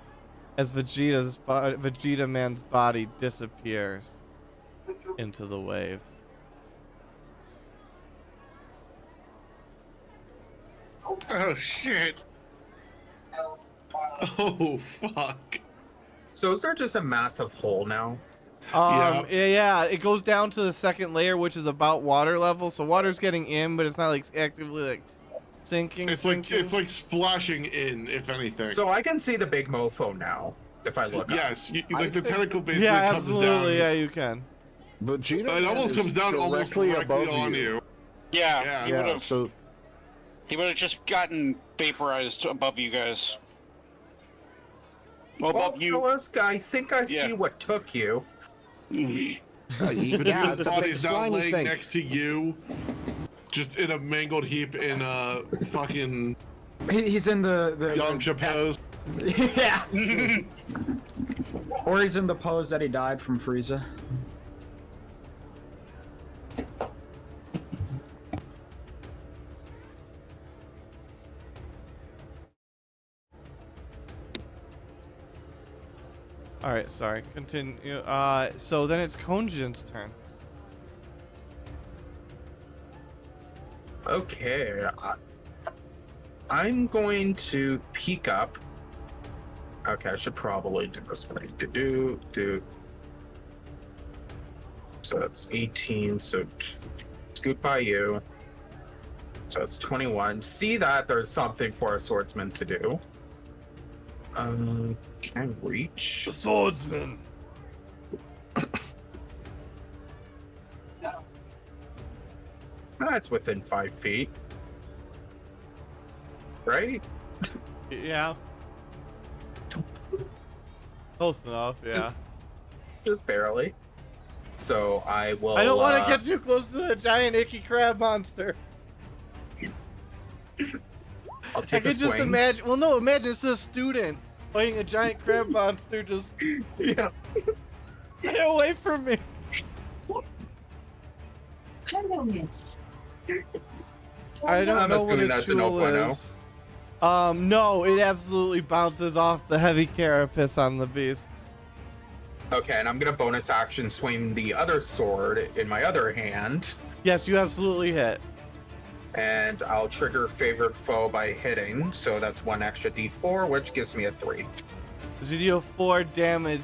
as Vegeta Man's body disappears into the waves. Oh shit! Oh fuck! So is there just a massive hole now? Yeah, it goes down to the second layer, which is about water level. So water's getting in, but it's not like actively like sinking. It's like splashing in, if anything. So I can see the big mofo now, if I look up. Yes, like the tentacle basically yeah, comes absolutely. down. Yeah, you can. Vegeta It almost is comes down almost directly above on you. Yeah, Yeah. he would Yeah, have. so He would have just gotten vaporized above you guys. Well, Well, above you. Kalisk, I think I Yeah. see what took you. yeah, Vegeta's it's a body's big now slimy laying thing. next to you, just in a mangled heap in a fucking He's in the Yamcha pose. yeah. Or he's in the pose that he died from Frieza. All right, sorry. Continue. So then it's Konjin's turn. Okay. I'm going to peek up. Okay, I should probably do this way. Do. So that's 18. So scoot by you. So it's 21. See that there's something for a swordsman to do. Can I reach? The swordsman. That's within 5 feet. Right? Yeah. Close enough. Yeah. Just barely. So I will. I don't want to get too close to the giant icky crab monster. I'll I take a can just swing. imagine. Well, no, imagine it's a student fighting a giant crab monster. Just Yeah. get away from me. Hello, miss. I don't I'm know what assuming a that's an jewel 0.0. is. No, it absolutely bounces off the heavy carapace on the beast. Okay, and I'm gonna bonus action swing the other sword in my other hand, Yes, you absolutely hit. and I'll trigger favored foe by hitting. So that's 1 extra d4, which gives me a 3. You deal 4 damage,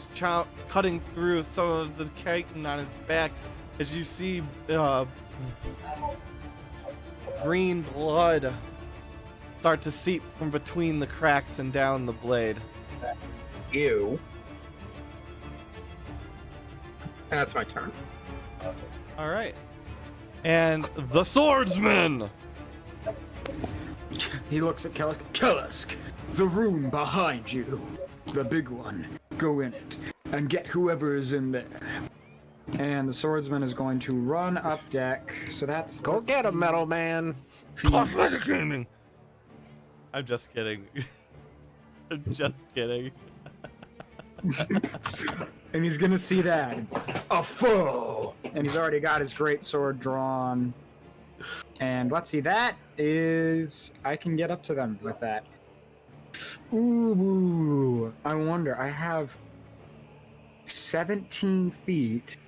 cutting through some of the chitin on its back as you see green blood start to seep from between the cracks and down the blade. Ew. And that's my turn. All right. And the swordsman. He looks at Kellisk. Kellisk, the room behind you. The big one. Go in it and get whoever is in there. And the swordsman is going to run up deck. So that's Go get him, Metal Man. feet. I'm just kidding. I'm just kidding. And he's gonna see that. A foe! And he's already got his great sword drawn. And let's see, that is... I can get up to them with that. Ooh, I wonder, I have 17 feet.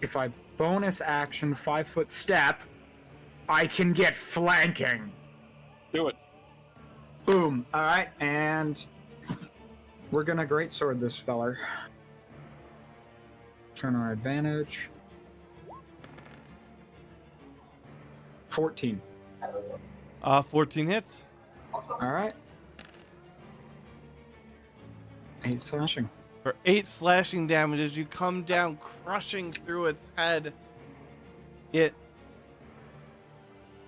If I bonus action 5-foot step, I can get flanking. Do it. Boom. Alright, and we're gonna greatsword this feller. Turn our advantage. 14. 14 hits. Alright. 8 slashing. For 8 slashing damage as you come down, crushing through its head. It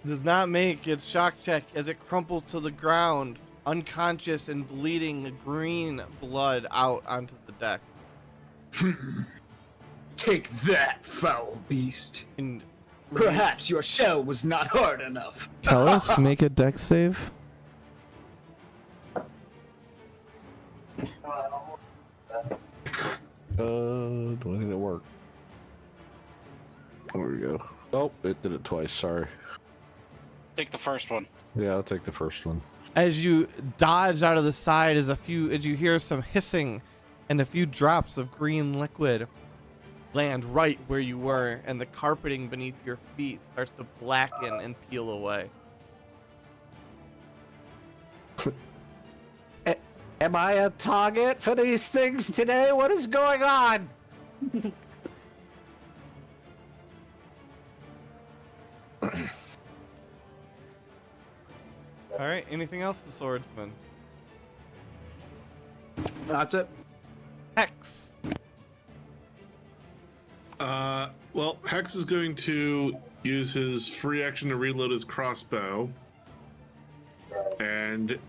does not make its shock check as it crumples to the ground, unconscious and bleeding green blood out onto the deck. Take that, foul beast. And Perhaps your shell was not hard enough. Kellis, make a deck save. Do I think it work? There we go. Oh, it did it twice. Sorry. Take the first one. Yeah, I'll take the first one. As you dodge out of the side, as you hear some hissing and a few drops of green liquid land right where you were, and the carpeting beneath your feet starts to blacken and peel away. Am I a target for these things today? What is going on? All right, anything else, the swordsman? That's it. Hex. Well, Hex is going to use his free action to reload his crossbow. And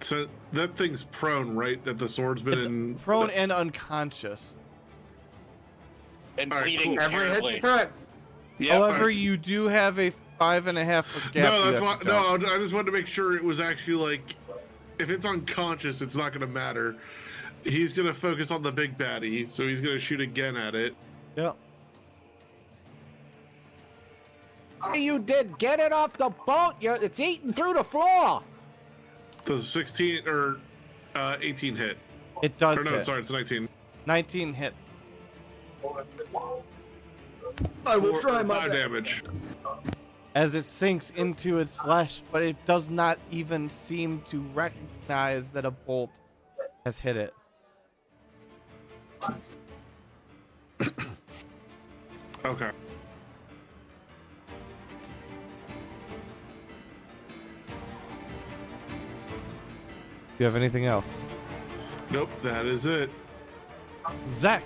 so that thing's prone, right? That the swordsman It's and prone and unconscious. And All right, bleeding cool. Every hit terribly. you crit. Yep. However, you do have a 5.5 foot gap. No, you that's have why. to jump. No, I just wanted to make sure it was actually like, if it's unconscious, it's not going to matter. He's going to focus on the big baddie, so he's going to shoot again at it. Yep. You did get it off the boat. It's eating through the floor. Does 16 or 18 hit? It does Or no, hit. sorry, it's 19. 19 hits. I will 4 try or my 5 best. damage. As it sinks into its flesh, but it does not even seem to recognize that a bolt has hit it. Okay. Do you have anything else? Nope, that is it. Zach.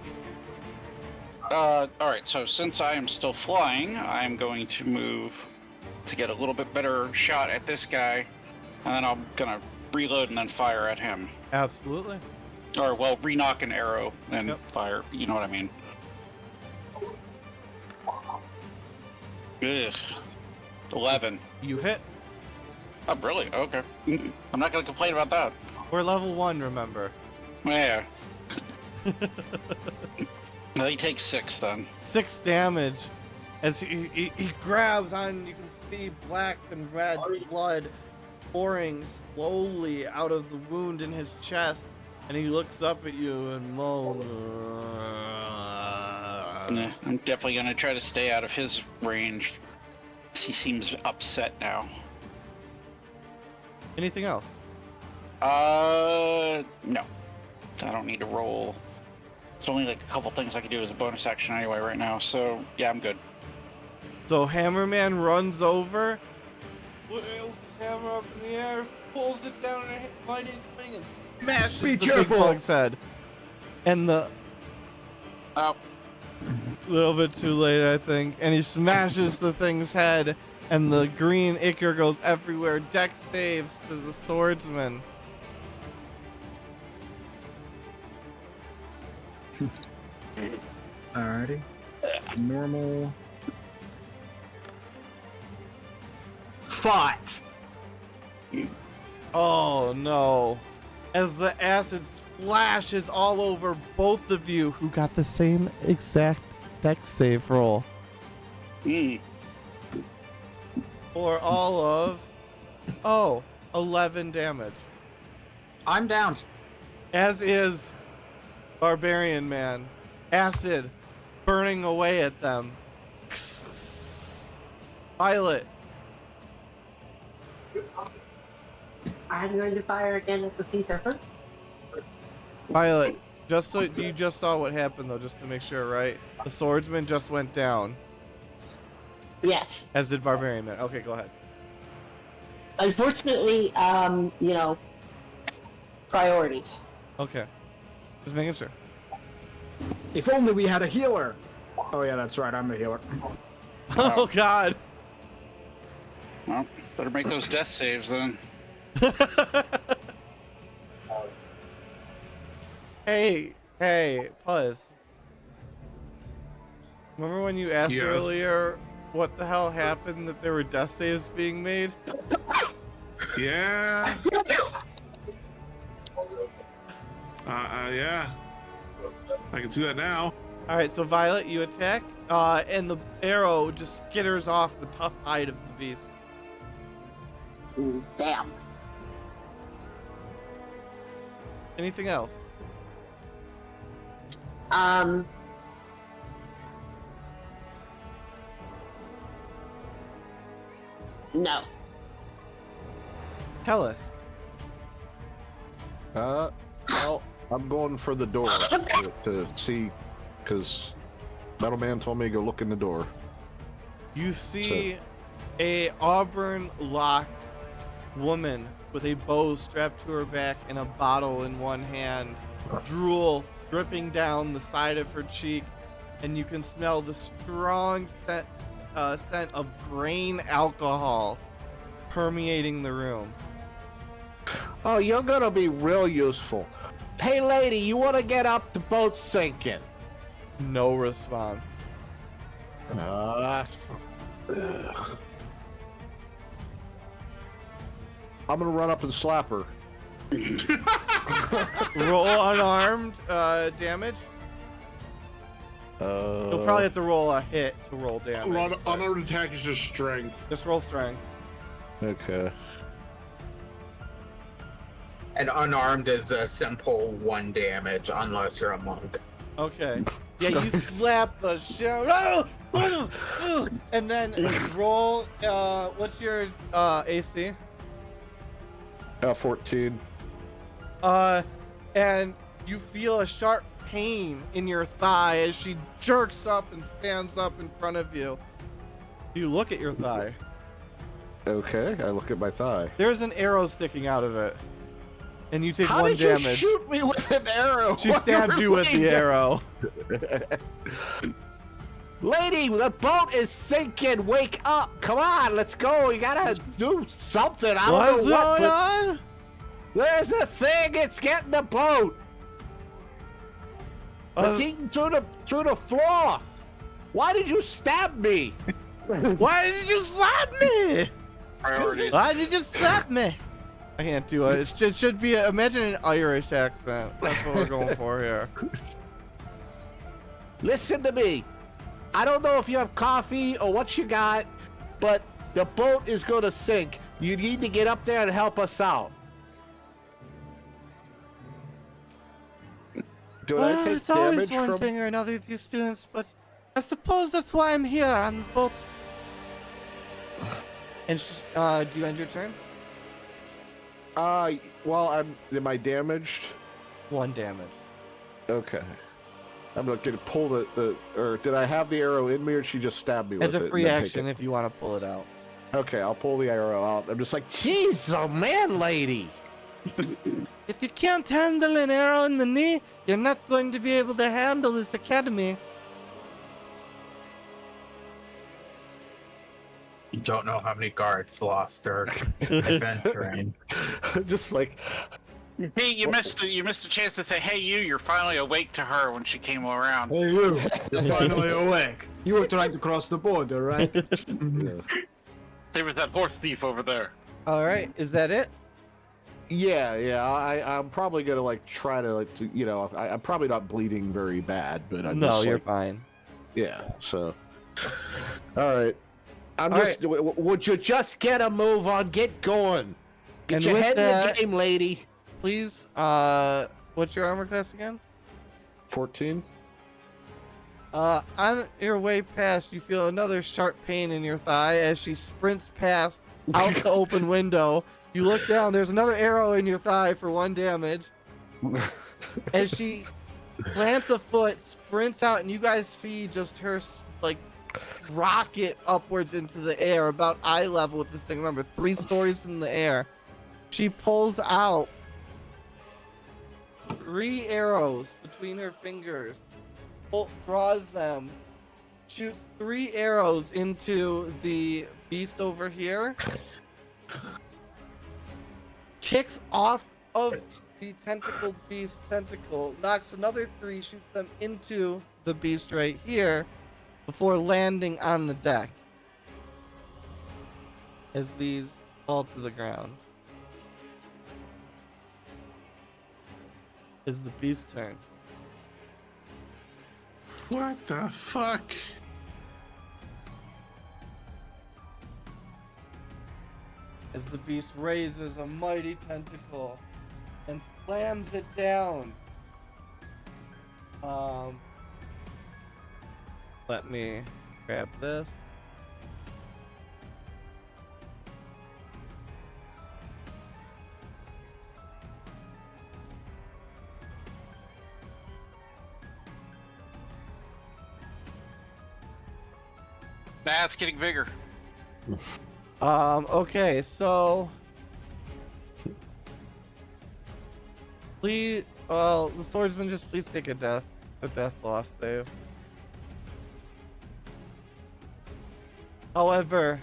All right, so since I am still flying, I'm going to move to get a little bit better shot at this guy, and then I'm gonna reload and then fire at him. Absolutely. Or, well, re-knock an arrow and Yep. fire, you know what I mean. Ugh. 11. You hit. Oh, really? Okay. I'm not gonna complain about that. We're level 1, remember. Yeah. Well, he takes 6 then. 6 damage. As he grabs on, you can see black and red blood pouring slowly out of the wound in his chest. And he looks up at you and moans. Yeah, I'm definitely gonna try to stay out of his range. He seems upset now. Anything else? No. I don't need to roll. It's only like a couple things I can do as a bonus action anyway right now, so yeah, I'm good. So Hammerman runs over, wheels his hammer up in the air, pulls it down in a mighty swing, and smashes Be the careful. big bug's head. And a Oh, little bit too late, I think. And he smashes the thing's head, and the green ichor goes everywhere. Dex saves to the swordsman. Alrighty. Normal. 5. Oh no. As the acid splashes all over both of you who got the same exact dex save roll. For all of 11 damage. I'm down. As is Barbarian Man. Acid burning away at them. Violet. I'm going to fire again at the sea serpent. Violet. Just so you just saw what happened though, just to make sure, right? The swordsman just went down. Yes. As did Barbarian Man. Okay, go ahead. Unfortunately, priorities. Okay. Just making sure. If only we had a healer. Oh yeah, that's right. I'm the healer. Oh god. well, better make those death saves then. Hey, Puzz. Remember when you asked Yes. earlier what the hell happened that there were death saves being made? Yeah. Yeah. I can see that now. Alright, so Violet, you attack, and the arrow just skitters off the tough hide of the beast. Damn. Anything else? No. Tell us. Well, I'm going for the door to see, because Metal Man told me to go look in the door. You see a auburn-locked woman with a bow strapped to her back and a bottle in one hand, drool dripping down the side of her cheek, and you can smell the strong scent of grain alcohol permeating the room. Oh, you're gonna be real useful. Hey, lady, you want to get up? The boat's sinking. No response. I'm gonna run up and slap her. Roll unarmed damage. You'll probably have to roll a hit to roll damage. Unarmed attack is just strength. Just roll strength. Okay. And unarmed is a simple 1 damage unless you're a monk. Okay. Yeah, you slap the shit out. And then roll. What's your AC? 14. And you feel a sharp pain in your thigh as she jerks up and stands up in front of you. You look at your thigh. Okay, I look at my thigh. There's an arrow sticking out of it. And you take How 1 did damage. you shoot me with an arrow? She stabs you with the arrow. Lady, the boat is sinking. Wake up. Come on, let's go. We gotta do something. I don't What's know what, going on? There's a thing. It's getting the boat. It's eating through the floor. Why did you stab me? Why did you slap me? Priorities. Why did you slap me? I can't do it. It should be, imagine an Irish accent. That's what we're going for here. Listen to me. I don't know if you have coffee or what you got, but the boat is going to sink. You need to get up there and help us out. Do I take It's always damage one from... thing or another with you students, but I suppose that's why I'm here on the boat. And do you end your turn? Well, am I damaged? 1 damage. Okay. I'm not gonna pull the or did I have the arrow in me, or did she just stabbed me with As it? a and free then take action it? if you want to pull it out. Okay, I'll pull the arrow out. I'm just like, jeez, oh man, lady. If you can't handle an arrow in the knee, you're not going to be able to handle this academy. You don't know how many guards lost their adventuring. Just like, Hey, you missed a chance to say, "Hey, you're finally awake" to her when she came around. Hey, you're finally awake. You were trying to cross the border, right? There was that horse thief over there. All right, is that it? yeah. I'm probably gonna like try to I'm probably not bleeding very bad, but I'm No, just you're like, fine. yeah. So, all right. All right. Would you just get a move on? Get going. Get And your with head in that- the game, lady. Please, what's your armor class again? 14. On your way past, you feel another sharp pain in your thigh as she sprints past out the open window. You look down, there's another arrow in your thigh for 1 damage. As she plants a foot, sprints out, and you guys see just her, like, rocket upwards into the air, about eye level with this thing. Remember, 3 stories in the air. She pulls out 3 arrows between her fingers, draws them, shoots 3 arrows into the beast over here, kicks off of the tentacled beast's tentacle, knocks another 3, shoots them into the beast right here, before landing on the deck as these fall to the ground. Is the beast's turn. What the fuck? As the beast raises a mighty tentacle and slams it down. Let me grab this. That's getting bigger. Okay, so please, the swordsman, just please take a death loss save. However,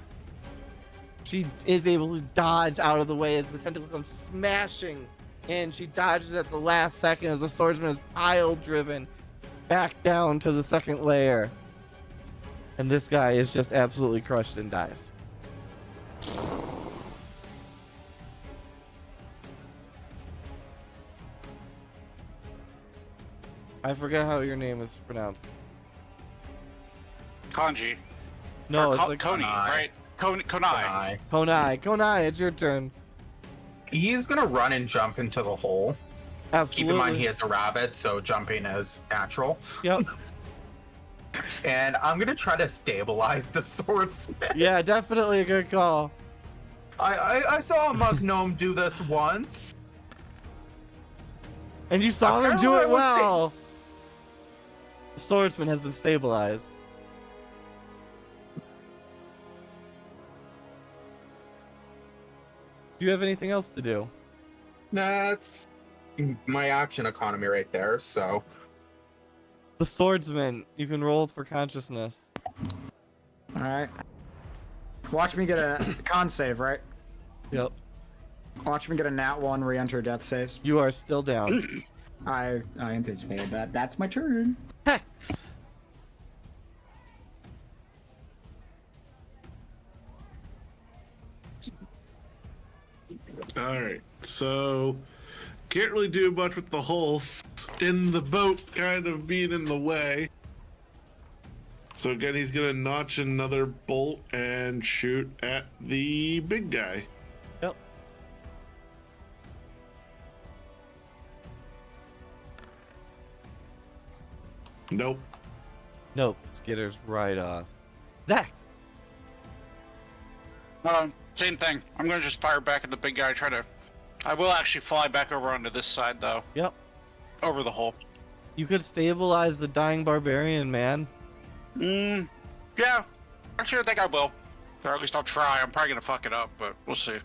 she is able to dodge out of the way as the tentacle comes smashing in. She dodges at the last second as the swordsman is pile driven back down to the second layer. And this guy is just absolutely crushed and dies. I forget how your name is pronounced. Kanji. No, Or it's like Koni, right? Konai. Konai, it's your turn. He's gonna run and jump into the hole. Absolutely. Keep in mind he is a rabbit, so jumping is natural. Yep. And I'm gonna try to stabilize the swordsman. Yeah, definitely a good call. I saw a mug gnome do this once. And you saw them do Apparently it I was well. The swordsman has been stabilized. Do you have anything else to do? That's my action economy right there, so. The swordsman, you can roll for consciousness. All right. Watch me get a con save, right? Yep. Watch me get a nat 1 re-enter death saves. You are still down. I anticipated that. That's my turn. Hex. All right, so can't really do much with the holes in the boat kind of being in the way. So again, he's gonna notch another bolt and shoot at the big guy. Yep. Nope. Nope. Skitters right off. Zach. Same thing. I'm gonna just fire back at the big guy. I will actually fly back over onto this side though. Yep. Over the hole. You could stabilize the dying barbarian, man. Yeah. Actually, I think I will. Or at least I'll try. I'm probably gonna fuck it up, but we'll see.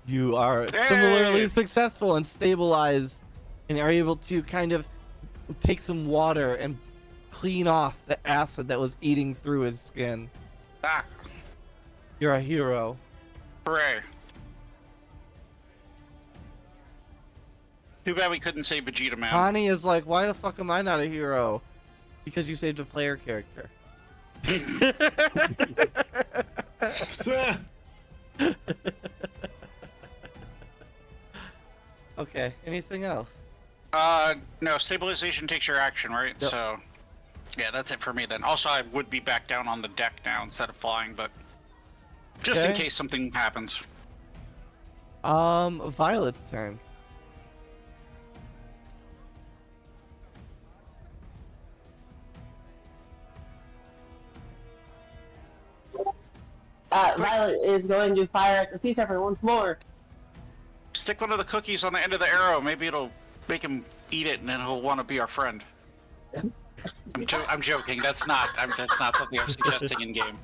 You are Hey! similarly successful and stabilized and are able to kind of take some water and clean off the acid that was eating through his skin. Ah, You're a hero. hooray. Too bad we couldn't save Vegeta Man. Connie is like, why the fuck am I not a hero? Because you saved a player character. Okay, anything else? No, stabilization takes your action, right? Yep. So, yeah, that's it for me then. Also, I would be back down on the deck now instead of flying, but just in Okay. case something happens. Violet's turn. Violet is going to fire at the sea serpent once more. Stick one of the cookies on the end of the arrow. Maybe it'll make him eat it, and then he'll want to be our friend. I'm joking. That's not something I'm suggesting in game.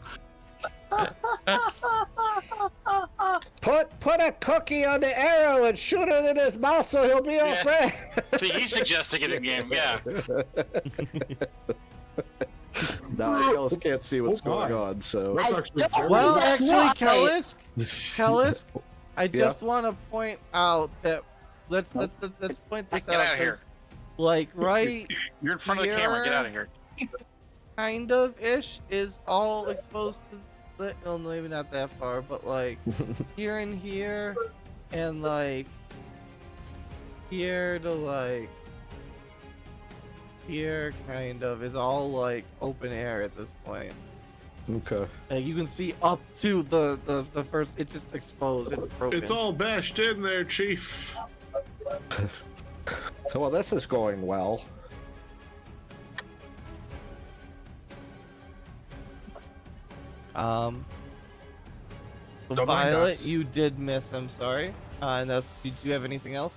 Put a cookie on the arrow and shoot it in his mouth so he'll be our Yeah. friend. See, he's suggesting it in game. Yeah. No, you guys can't see what's Oh, my. going on, so. That's I actually don't- very Well, That's actually, why- Kellisk, I just want to point out that let's point this Get out. out of here. 'Cause, like right You're in front of the camera. Get out of here. kind of ish is all exposed to the, well, maybe not that far, but like here and here and like here to like here kind of is all like open air at this point. Okay. Like you can see up to the first, it's just exposed, it's broken. It's all bashed in there, Chief. So, well, this is going well. So Don't mind Violet, us. you did miss, I'm sorry. And that's, did you have anything else?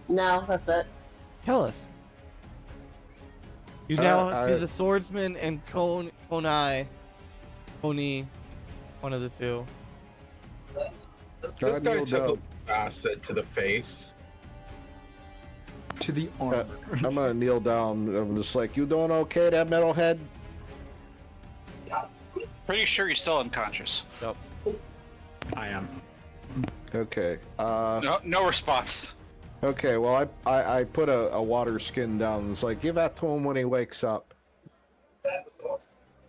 No, that's it. Kellis. You now see I- the swordsman and Koni, one of the two. This guy Kneel took down. acid to the face. to the armor. I'm gonna kneel down. I'm just like, you doing okay, that metalhead? Pretty sure he's still unconscious. Yep. I am. Okay. No response. Okay. Well, I put a water skin down. It's like, give that to him when he wakes up.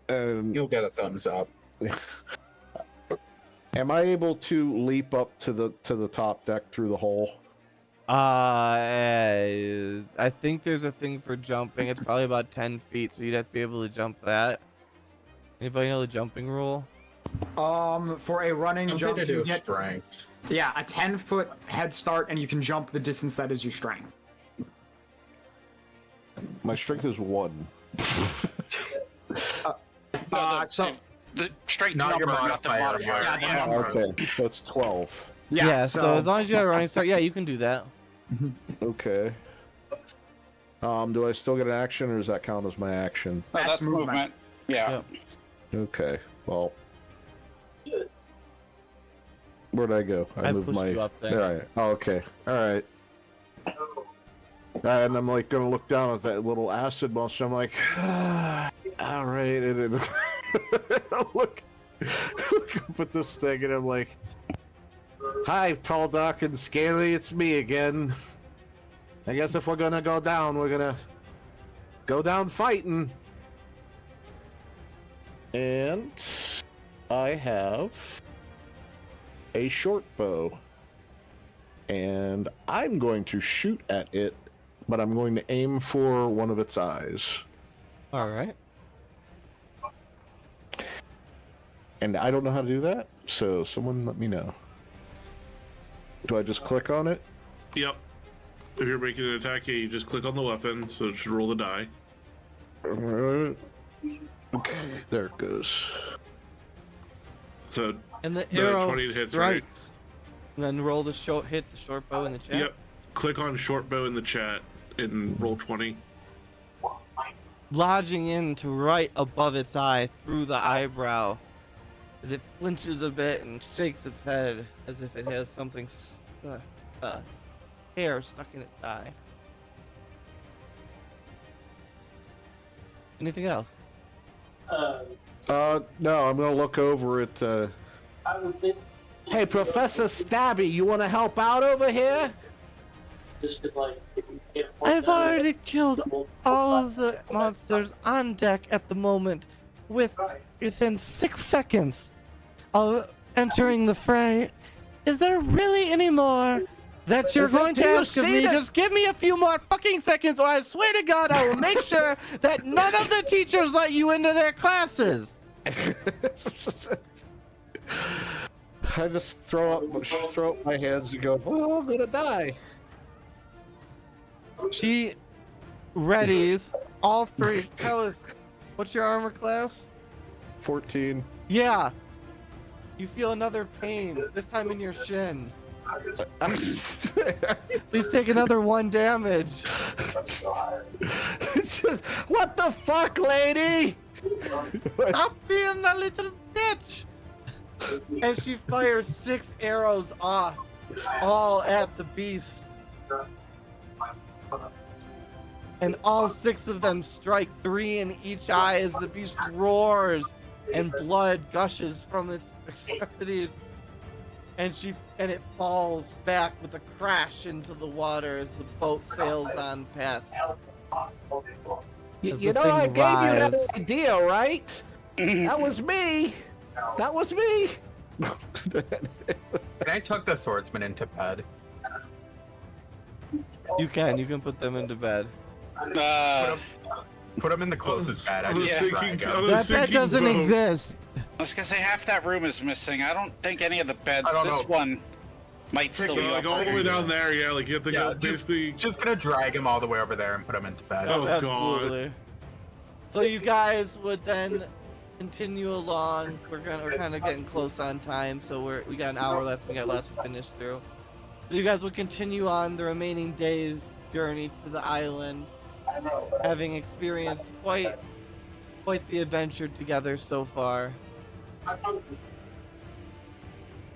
And You'll get a thumbs up. am I able to leap up to the top deck through the hole? I think there's a thing for jumping. It's probably about 10 feet, so you'd have to be able to jump that. Anybody know the jumping rule? For a running I'm jump, gonna you do get strength. a 10-foot head start, and you can jump the distance that is your strength. My strength is 1. So The straight Not your number, not the modifier, modifier. yeah, Yeah. Okay, that's 12. Yeah, so as long as you have a running start, yeah, you can do that. Okay. Do I still get an action, or does that count as my action? No, that's movement. movement. Yeah. Yep. Okay. Well, where'd I go? I moved pushed my. you up there. All right. Oh, okay. All right. And I'm like gonna look down at that little acid monster. I'm like, all right. And then I look up at this thing, and I'm like, hi, tall, dark, and scaly. It's me again. I guess if we're gonna go down, we're gonna go down fighting. And I have a short bow. And I'm going to shoot at it, but I'm going to aim for one of its eyes. All right. And I don't know how to do that, so someone let me know. Do I just click on it? Yep. If you're making an attack, yeah, you just click on the weapon, so it should roll the die. Okay, there it goes. So, And the The arrow 20 hits, right? strikes. And then roll the hit the short bow in the chat. yep. Click on short bow in the chat and roll 20. Lodging into right above its eye through the eyebrow as it flinches a bit and shakes its head as if it has something hair stuck in its eye. Anything else? No, I'm gonna look over at, Hey, Professor Stabby, you wanna help out over here? I've already killed all of the monsters on deck at the moment within 6 seconds of entering the fray. Is there really any more that you're going to ask of me? Just give me a few more fucking seconds, or I swear to God I will make sure that none of the teachers let you into their classes. I just throw up my hands and go, oh, I'm gonna die. She readies all three. Tell us, what's your armor class? 14. Yeah. You feel another pain, this time in your shin. Please take another 1 damage. Just, what the fuck, lady? Stop being a little bitch! And she fires 6 arrows off, all at the beast. And all 6 of them strike 3 in each eye as the beast roars and blood gushes from its extremities. And it falls back with a crash into the water as the boat sails on past. You As know, the I thing gave you that rises. idea, right? That was me. That was me. And I took the swordsman into bed. You can put them into bed. Put him in the closest bed. I was just thinking- drag I him. was That bed thinking doesn't boat. exist. I was gonna say half that room is missing. I don't think any of the beds. I don't This know. one might still be Like all the way operating. down there, yeah, like you have to Yeah, go basically. just gonna drag him all the way over there and put him into bed. Oh, God. Absolutely. So you guys would then continue along. We're kind of getting close on time, so we got an hour left. We got lots to finish through. So you guys would continue on the remaining day's journey to the island, having experienced quite the adventure together so far.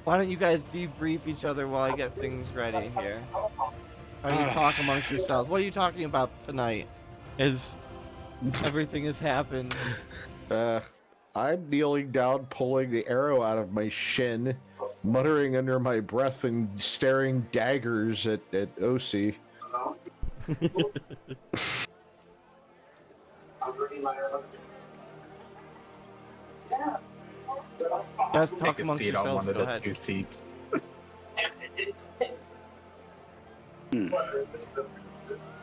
Why don't you guys debrief each other while I get things ready here? Trying to talk amongst yourselves. What are you talking about tonight? Is everything has happened? I'm kneeling down, pulling the arrow out of my shin, muttering under my breath and staring daggers at OC. Guys, Take talk a amongst seat on yourselves. one of Go the ahead. two seats.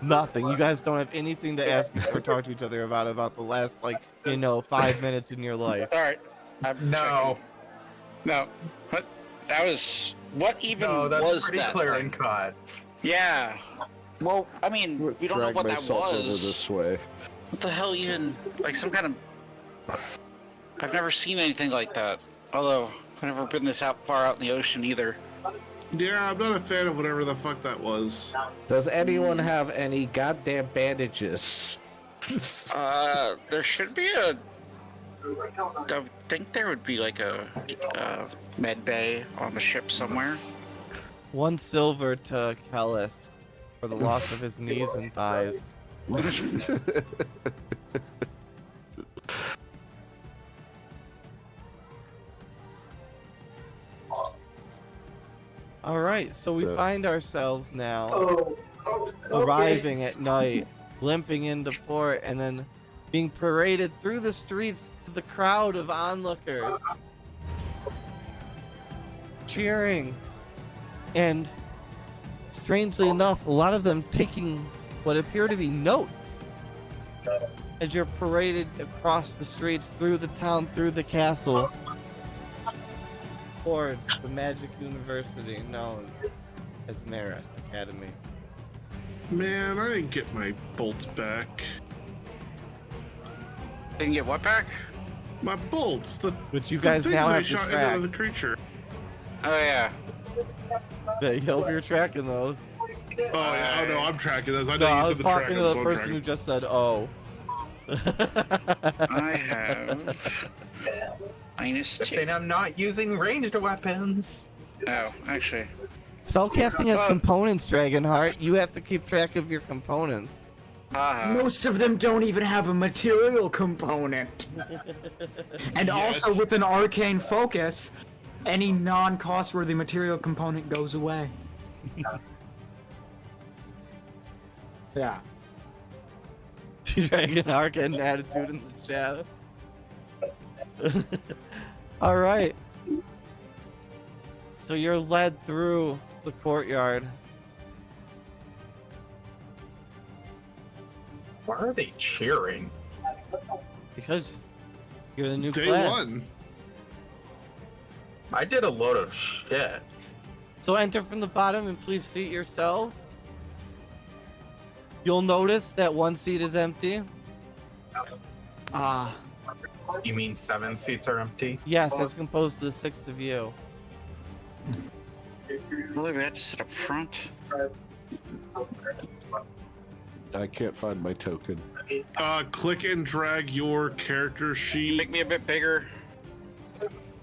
Nothing. You guys don't have anything to ask or talk to each other about the last, 5 minutes in your life. All right. I'm No. checking. No. What? That was. What even No, that's was pretty that clear thing? and cut. Yeah. Well, I mean, we don't know Drag what that myself over was. this way. What the hell even? Like some kind of. I've never seen anything like that. Although, I've never been this far out in the ocean either. Yeah, I'm not a fan of whatever the fuck that was. Does anyone have any goddamn bandages? There should be a. I think there would be like a med bay on the ship somewhere. 1 silver to Kellis for the loss of his knees and thighs. All right, so we find ourselves now arriving at night, limping into port, and then being paraded through the streets to the crowd of onlookers, cheering, and strangely enough, a lot of them taking what appear to be notes as you're paraded across the streets, through the town, through the castle, towards the Magic University known as Maris Academy. Man, I didn't get my bolts back. Didn't get what back? My bolts, the Which you the guys things now I have to shot track. into the creature. Oh yeah. I hope you're tracking those. Oh yeah, oh no, I'm tracking those. I No, know I you was said the talking trackers, to the so I'm person tracking. who just said, "Oh." I have minus Good 2. thing I'm not using ranged weapons. Oh, actually. Spellcasting has components, Dragonheart. You have to keep track of your components. Most of them don't even have a material component. And also with an arcane focus, any non-cost-worthy material component goes away. Yeah. Dragonheart getting attitude in the chat. All right. So you're led through the courtyard. Why are they cheering? Because you're the new Day class. 1. I did a load of shit. So enter from the bottom and please seat yourselves. You'll notice that 1 seat is empty. You mean 7 seats are empty? Yes, as composed to the 6 of you. Really, we had to sit up front. I can't find my token. Click and drag your character sheet. Make me a bit bigger.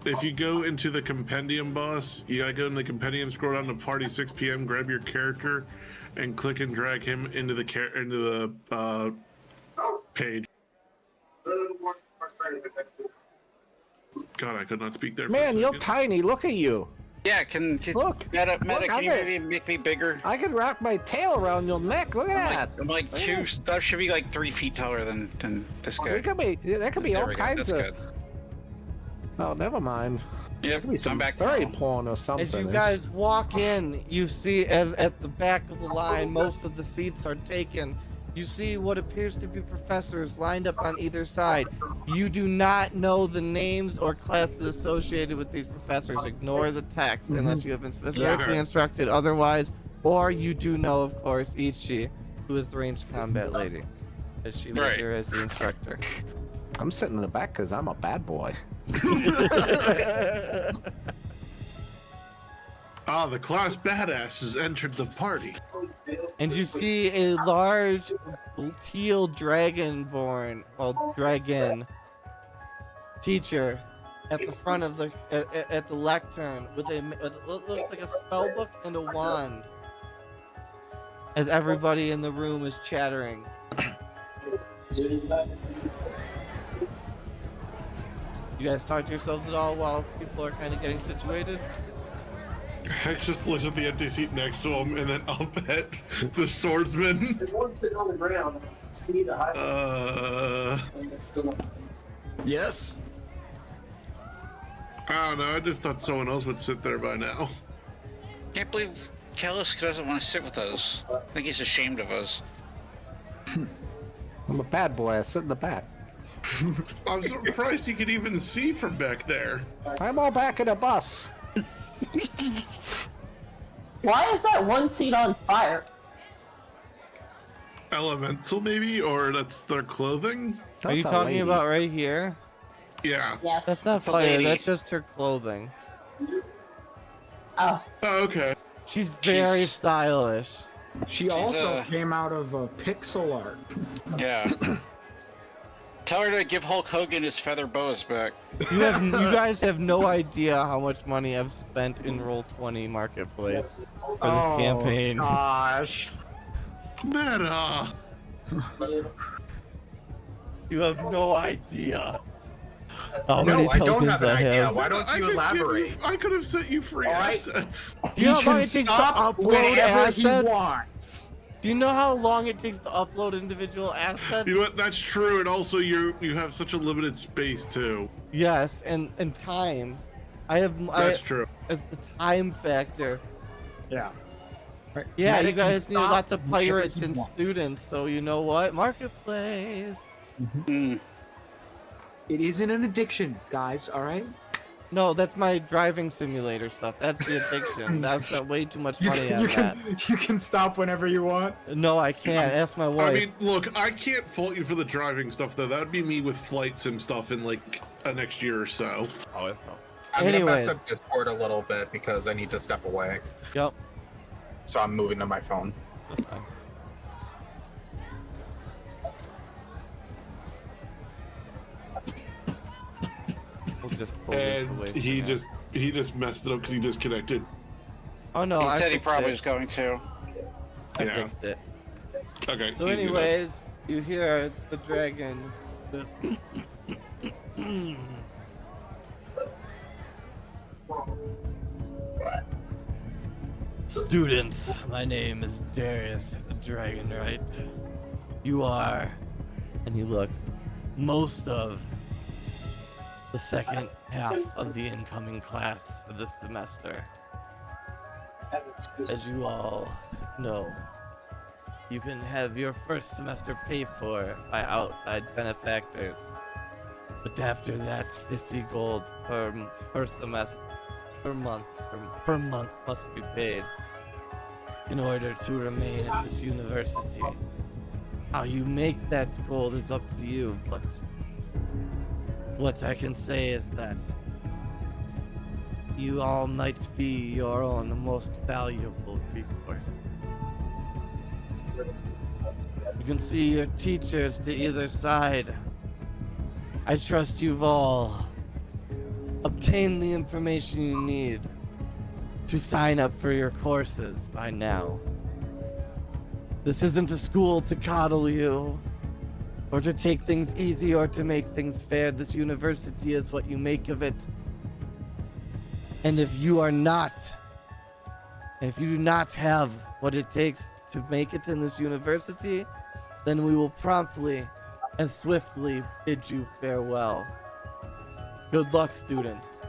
If you go into the compendium boss, you gotta go in the compendium, scroll down to party 6 p.m., grab your character, and click and drag him into the page. God, I could not speak there. For Man, a you're second. tiny. Look at you. Yeah, can Look. Meta, Look, can I you got- maybe make me bigger? I can wrap my tail around your neck. Look at that. I'm like two. That should be like 3 feet taller than this guy. There could be There all we go, kinds that's of. good. Oh, never mind. Yep, There could be some I'm back. furry now. porn or something. As you guys walk in, you see as at the back of the line, most of the seats are taken. You see what appears to be professors lined up on either side. You do not know the names or classes associated with these professors. Ignore the text unless you have been specifically instructed otherwise, or you do know, of course, Ichi, who is the ranged combat lady, as she was Right. here as the instructor. I'm sitting in the back because I'm a bad boy. The class badass has entered the party. And you see a large teal dragonborn, well, dragon teacher at the front of the at the lectern with what looks like a spell book and a wand. as everybody in the room is chattering. You guys talk to yourselves at all while people are kind of getting situated? Hex just looks at the empty seat next to him and then up at the swordsman. Everyone's sitting on the ground. See the high. Yes? I don't know. I just thought someone else would sit there by now. Can't believe Kellis doesn't want to sit with us. I think he's ashamed of us. I'm a bad boy. I sit in the back. I'm surprised he could even see from back there. I'm all back in a bus. Why is that one seat on fire? Elemental, maybe? Or that's their clothing? Are you That's a talking lady. about right here? Yeah. Yes. That's not The fire, lady. that's just her clothing. Oh, Oh, okay. She's very She's- stylish. She also a- came out of pixel art. Yeah. Tell her to give Hulk Hogan his feather boas back. You guys have no idea how much money I've spent in Roll20 Marketplace for this campaign. Gosh. Medda! You have no idea how No, many I don't tokens have an I idea. have. Why don't I you could give elaborate? I could have sent you free All right. assets. Do you know how long He it can takes to stop upload whenever he assets? wants. Do you know how long it takes to upload individual assets? You know what? That's true, and also you have such a limited space too. Yes, and time. That's true. It's the time factor. Yeah. Right. Yeah, Medda you can guys need stop lots of whenever pirates he and wants. students, so you know what? Marketplace. Mm. It isn't an addiction, guys, alright? No, that's my driving simulator stuff. That's the addiction. That's got way too much money on that. You can stop whenever you want. No, I can't. Ask my wife. I mean, look, I can't fault you for the driving stuff though. That would be me with flight sim stuff in like next year or so. oh, it's so. I'm gonna Anyways. mess up Discord a little bit because I need to step away. Yep. So I'm moving to my phone. That's fine. We'll just pull this away And from he there. just messed it up because he disconnected. Oh no, He I said he fixed probably it. was going to. I Yeah. fixed it. Okay. So, easy enough. anyways, you hear the dragon. Students, my name is Darius Dragonwright. You are, and he looks, most of the second half of the incoming class for this semester. As you all know, you can have your first semester paid for by outside benefactors. But after that, 50 gold per semester, per month must be paid in order to remain at this university. How you make that gold is up to you, but what I can say is that you all might be your own most valuable resource. You can see your teachers to either side. I trust you've all obtained the information you need to sign up for your courses by now. This isn't a school to coddle you, or to take things easy, or to make things fair. This university is what you make of it. And if you do not have what it takes to make it in this university, then we will promptly and swiftly bid you farewell. Good luck, students.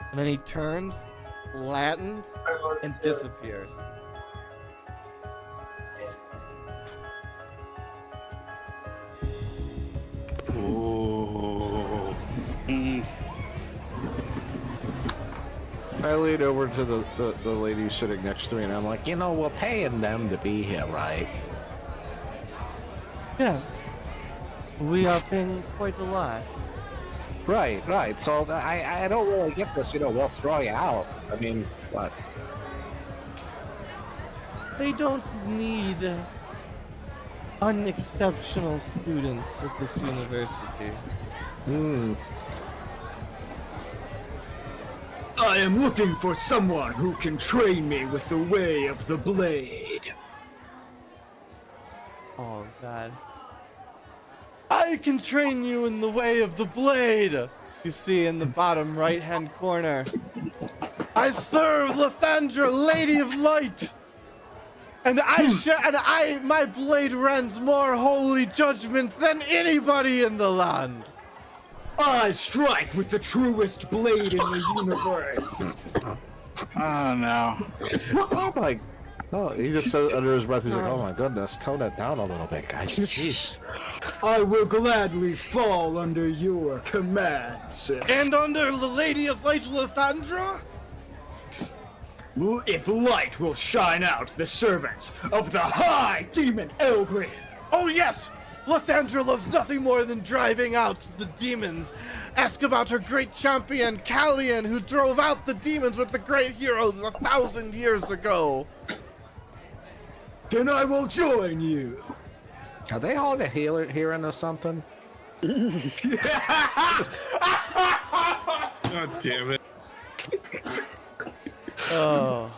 And then he turns, flattens, and disappears. Ooh. Mm. I lean over to the lady sitting next to me, and I'm like, you know, we're paying them to be here, right? Yes, we are paying quite a lot. Right, right. So I don't really get this. You know, we'll throw you out. I mean, what? They don't need unexceptional students at this university. Hmm. I am looking for someone who can train me with the way of the blade. Oh, God. I can train you in the way of the blade. You see in the bottom right-hand corner. I serve Lathandra, Lady of Light. And my blade rends more holy judgment than anybody in the land. I strike with the truest blade in the universe. Oh no. Oh my! Oh, he just said under his breath, he's like, "Oh my goodness, tone it down a little bit, guys." Jeez. I will gladly fall under your command, sir. And under the Lady of Light, Lathandra? If light will shine out the servants of the High Demon Elgrin. Oh yes! Lathandra loves nothing more than driving out the demons. Ask about her great champion, Callian, who drove out the demons with the great heroes 1,000 years ago. Then I will join you. Are they all the hearing or something? God damn it. Oh.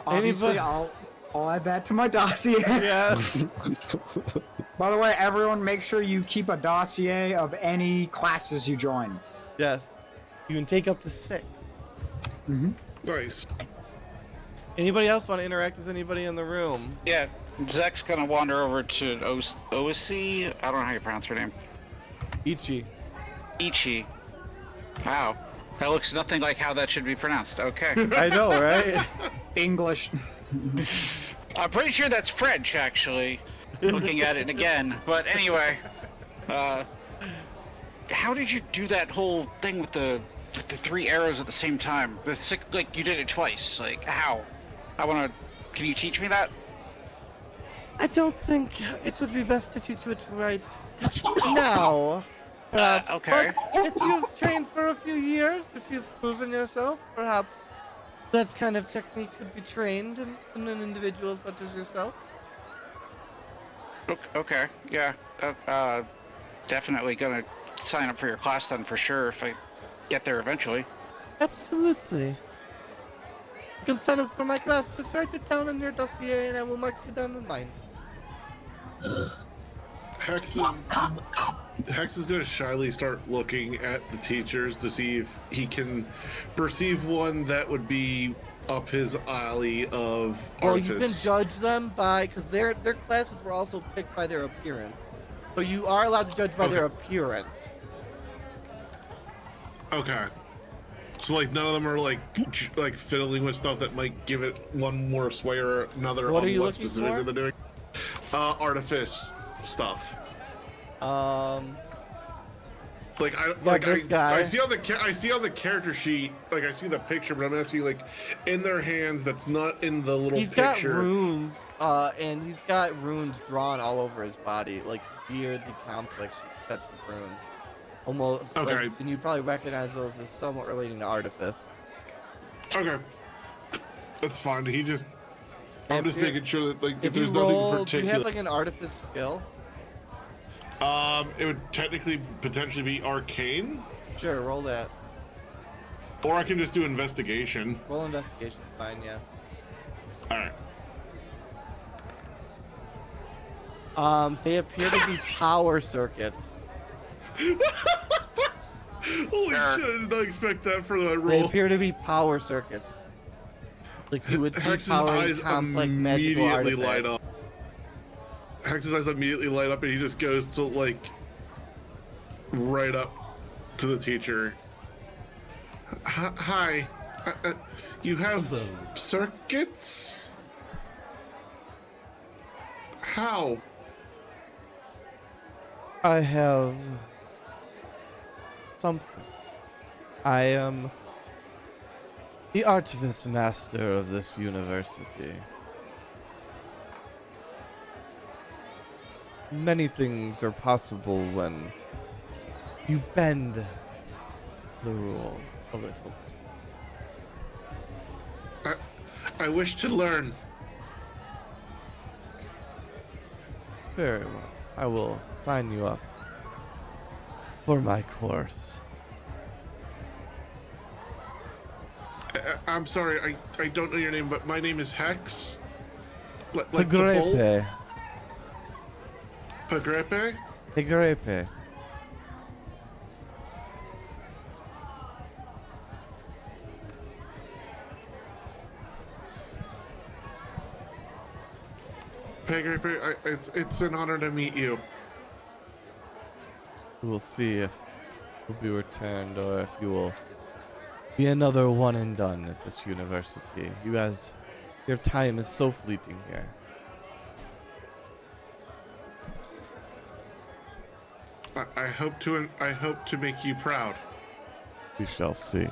Obviously, Anybody- I'll add that to my dossier. Yeah. By the way, everyone, make sure you keep a dossier of any classes you join. Yes. You can take up to 6. Nice. Anybody else want to interact with anybody in the room? Yeah, Zek's gonna wander over to Osi. I don't know how you pronounce her name. Ichi. Ichi. Wow. That looks nothing like how that should be pronounced. Okay. I know, right? English. I'm pretty sure that's French, actually. Looking at it again. But anyway. How did you do that whole thing with the 3 arrows at the same time? Like, you did it twice. Like, how? Can you teach me that? I don't think it would be best to teach you it right now. Okay. But if you've trained for a few years, if you've proven yourself, perhaps that kind of technique could be trained in an individual such as yourself. Okay. Yeah. Definitely gonna sign up for your class then for sure if I get there eventually. Absolutely. You can sign up for my class. Just write it down in your dossier and I will mark it down in mine. Hex is gonna shyly start looking at the teachers to see if he can perceive one that would be up his alley of Well, artifice. you can judge them by, because their classes were also picked by their appearance. So you are allowed to judge by their appearance. Okay. So like none of them are like fiddling with stuff that might give it one more sway or another. What on are you what looking specifically for? they're doing. Artifice stuff. Like this guy. I see on the character sheet, like I see the picture, but I'm asking like in their hands that's not in the little He's picture. got runes, and he's got runes drawn all over his body, like weirdly complex sets of runes. Almost, Okay. and you probably recognize those as somewhat relating to artifice. Okay. That's fine. I'm just If you- making sure that like If you there's nothing roll, do you particular. have like an artifice skill? It would technically potentially be arcane, Sure, roll that. or I can just do investigation. Roll investigation, fine, yeah. All right. They appear to be power circuits. Holy shit! I did not expect that for that They roll. appear to be power circuits. Like you would see Hex's powering eyes complex magical immediately light artifacts. up. Hex's eyes immediately light up, and he just goes to like right up to the teacher. Hi, you have circuits? How? I have something. I am the artifice master of this university. Many things are possible when you bend the rule a little bit. I wish to learn. Very well. I will sign you up for my course. I'm sorry, I don't know your name, but my name is Hex. Like the bull? Pagrepe. Pagrepe? Pagrepe. Pagrepe, it's an honor to meet you. We will see if you'll be returned or if you will be another one and done at this university. You guys, your time is so fleeting here. I hope to make you proud. We shall see.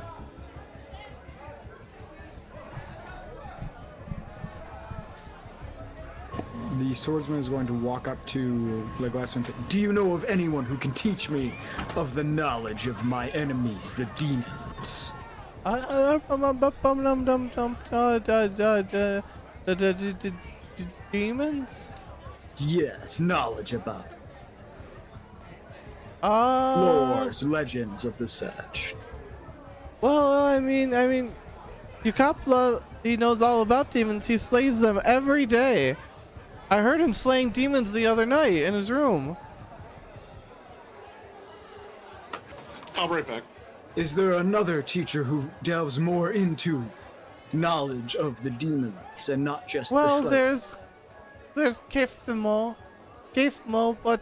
The swordsman is going to walk up to Legolas and say, "Do you know of anyone who can teach me of the knowledge of my enemies, the demons?" Demons? Yes, knowledge about Uh, lores, legends of the such. well, I mean, Yukapla, he knows all about demons. He slays them every day. I heard him slaying demons the other night in his room. I'll be right back. Is there another teacher who delves more into knowledge of the demons and not just the Well, slay? there's Kefmo, but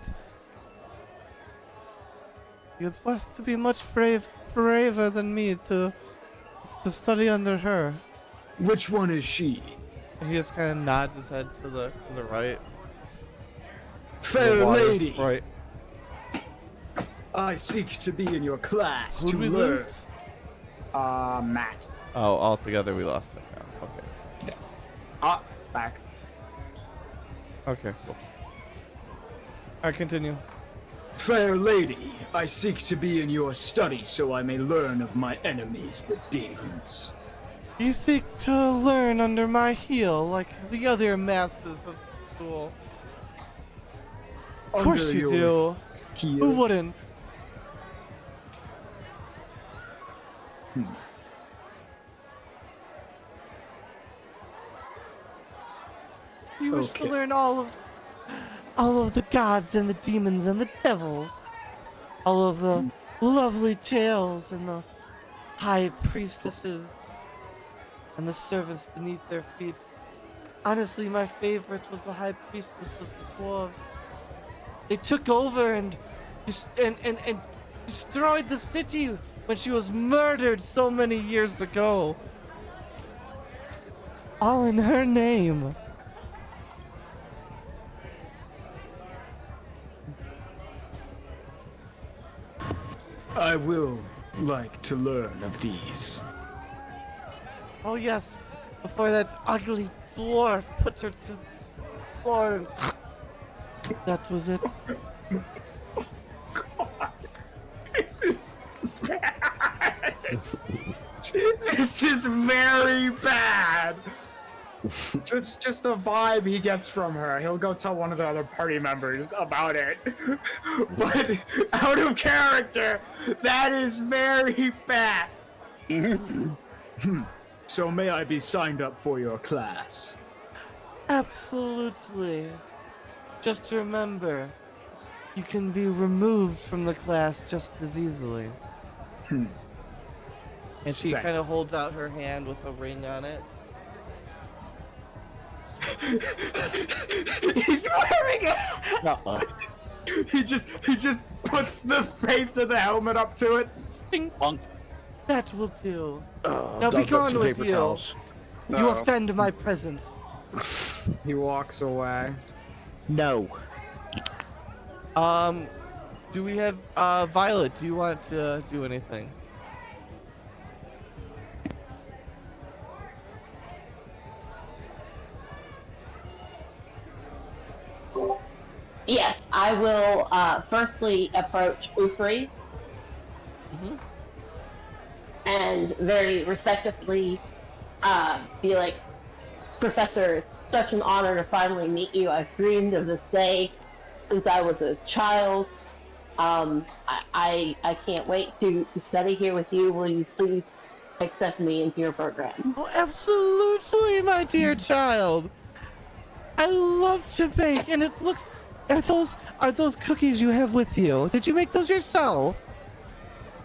you're supposed to be much braver than me to study under her. Which one is she? He just kind of nods his head to the right. Fair The water's lady, Right. I seek to be in your class Who'd to we learn. lose? Matt. Oh, altogether we lost him now. Okay. Back. Okay, cool. Alright, continue. Fair lady, I seek to be in your study so I may learn of my enemies, the demons. You seek to learn under my heel like the other masters of schools. Of course Under you your do. heel. Who wouldn't? You wish to Okay. learn all of the gods and the demons and the devils. All of the lovely tales and the high priestesses and the servants beneath their feet. Honestly, my favorite was the high priestess of the dwarves. They took over and destroyed the city when she was murdered so many years ago. All in her name. I will like to learn of these. Oh yes, before that ugly dwarf put her to the floor and that was it. This is bad. This is very bad. Just the vibe he gets from her. He'll go tell one of the other party members about it. But out of character, that is very bad. So may I be signed up for your class? Absolutely. Just remember, you can be removed from the class just as easily. And she Thank- kind of holds out her hand with a ring on it. He's wearing it. Uh-uh. He just puts the face of the helmet up to it. Bing. That will do. Now Dug be up gone some with paper you. towels. You offend my presence. He walks away. No. Do we have Violet? Do you want to do anything? Yes, I will firstly approach Ufri and very respectfully be like, Professor, it's such an honor to finally meet you. I've dreamed of this day since I was a child. I can't wait to study here with you. Will you please accept me into your program? Oh, absolutely, my dear child. I love to bake, and it looks. Are those cookies you have with you? Did you make those yourself?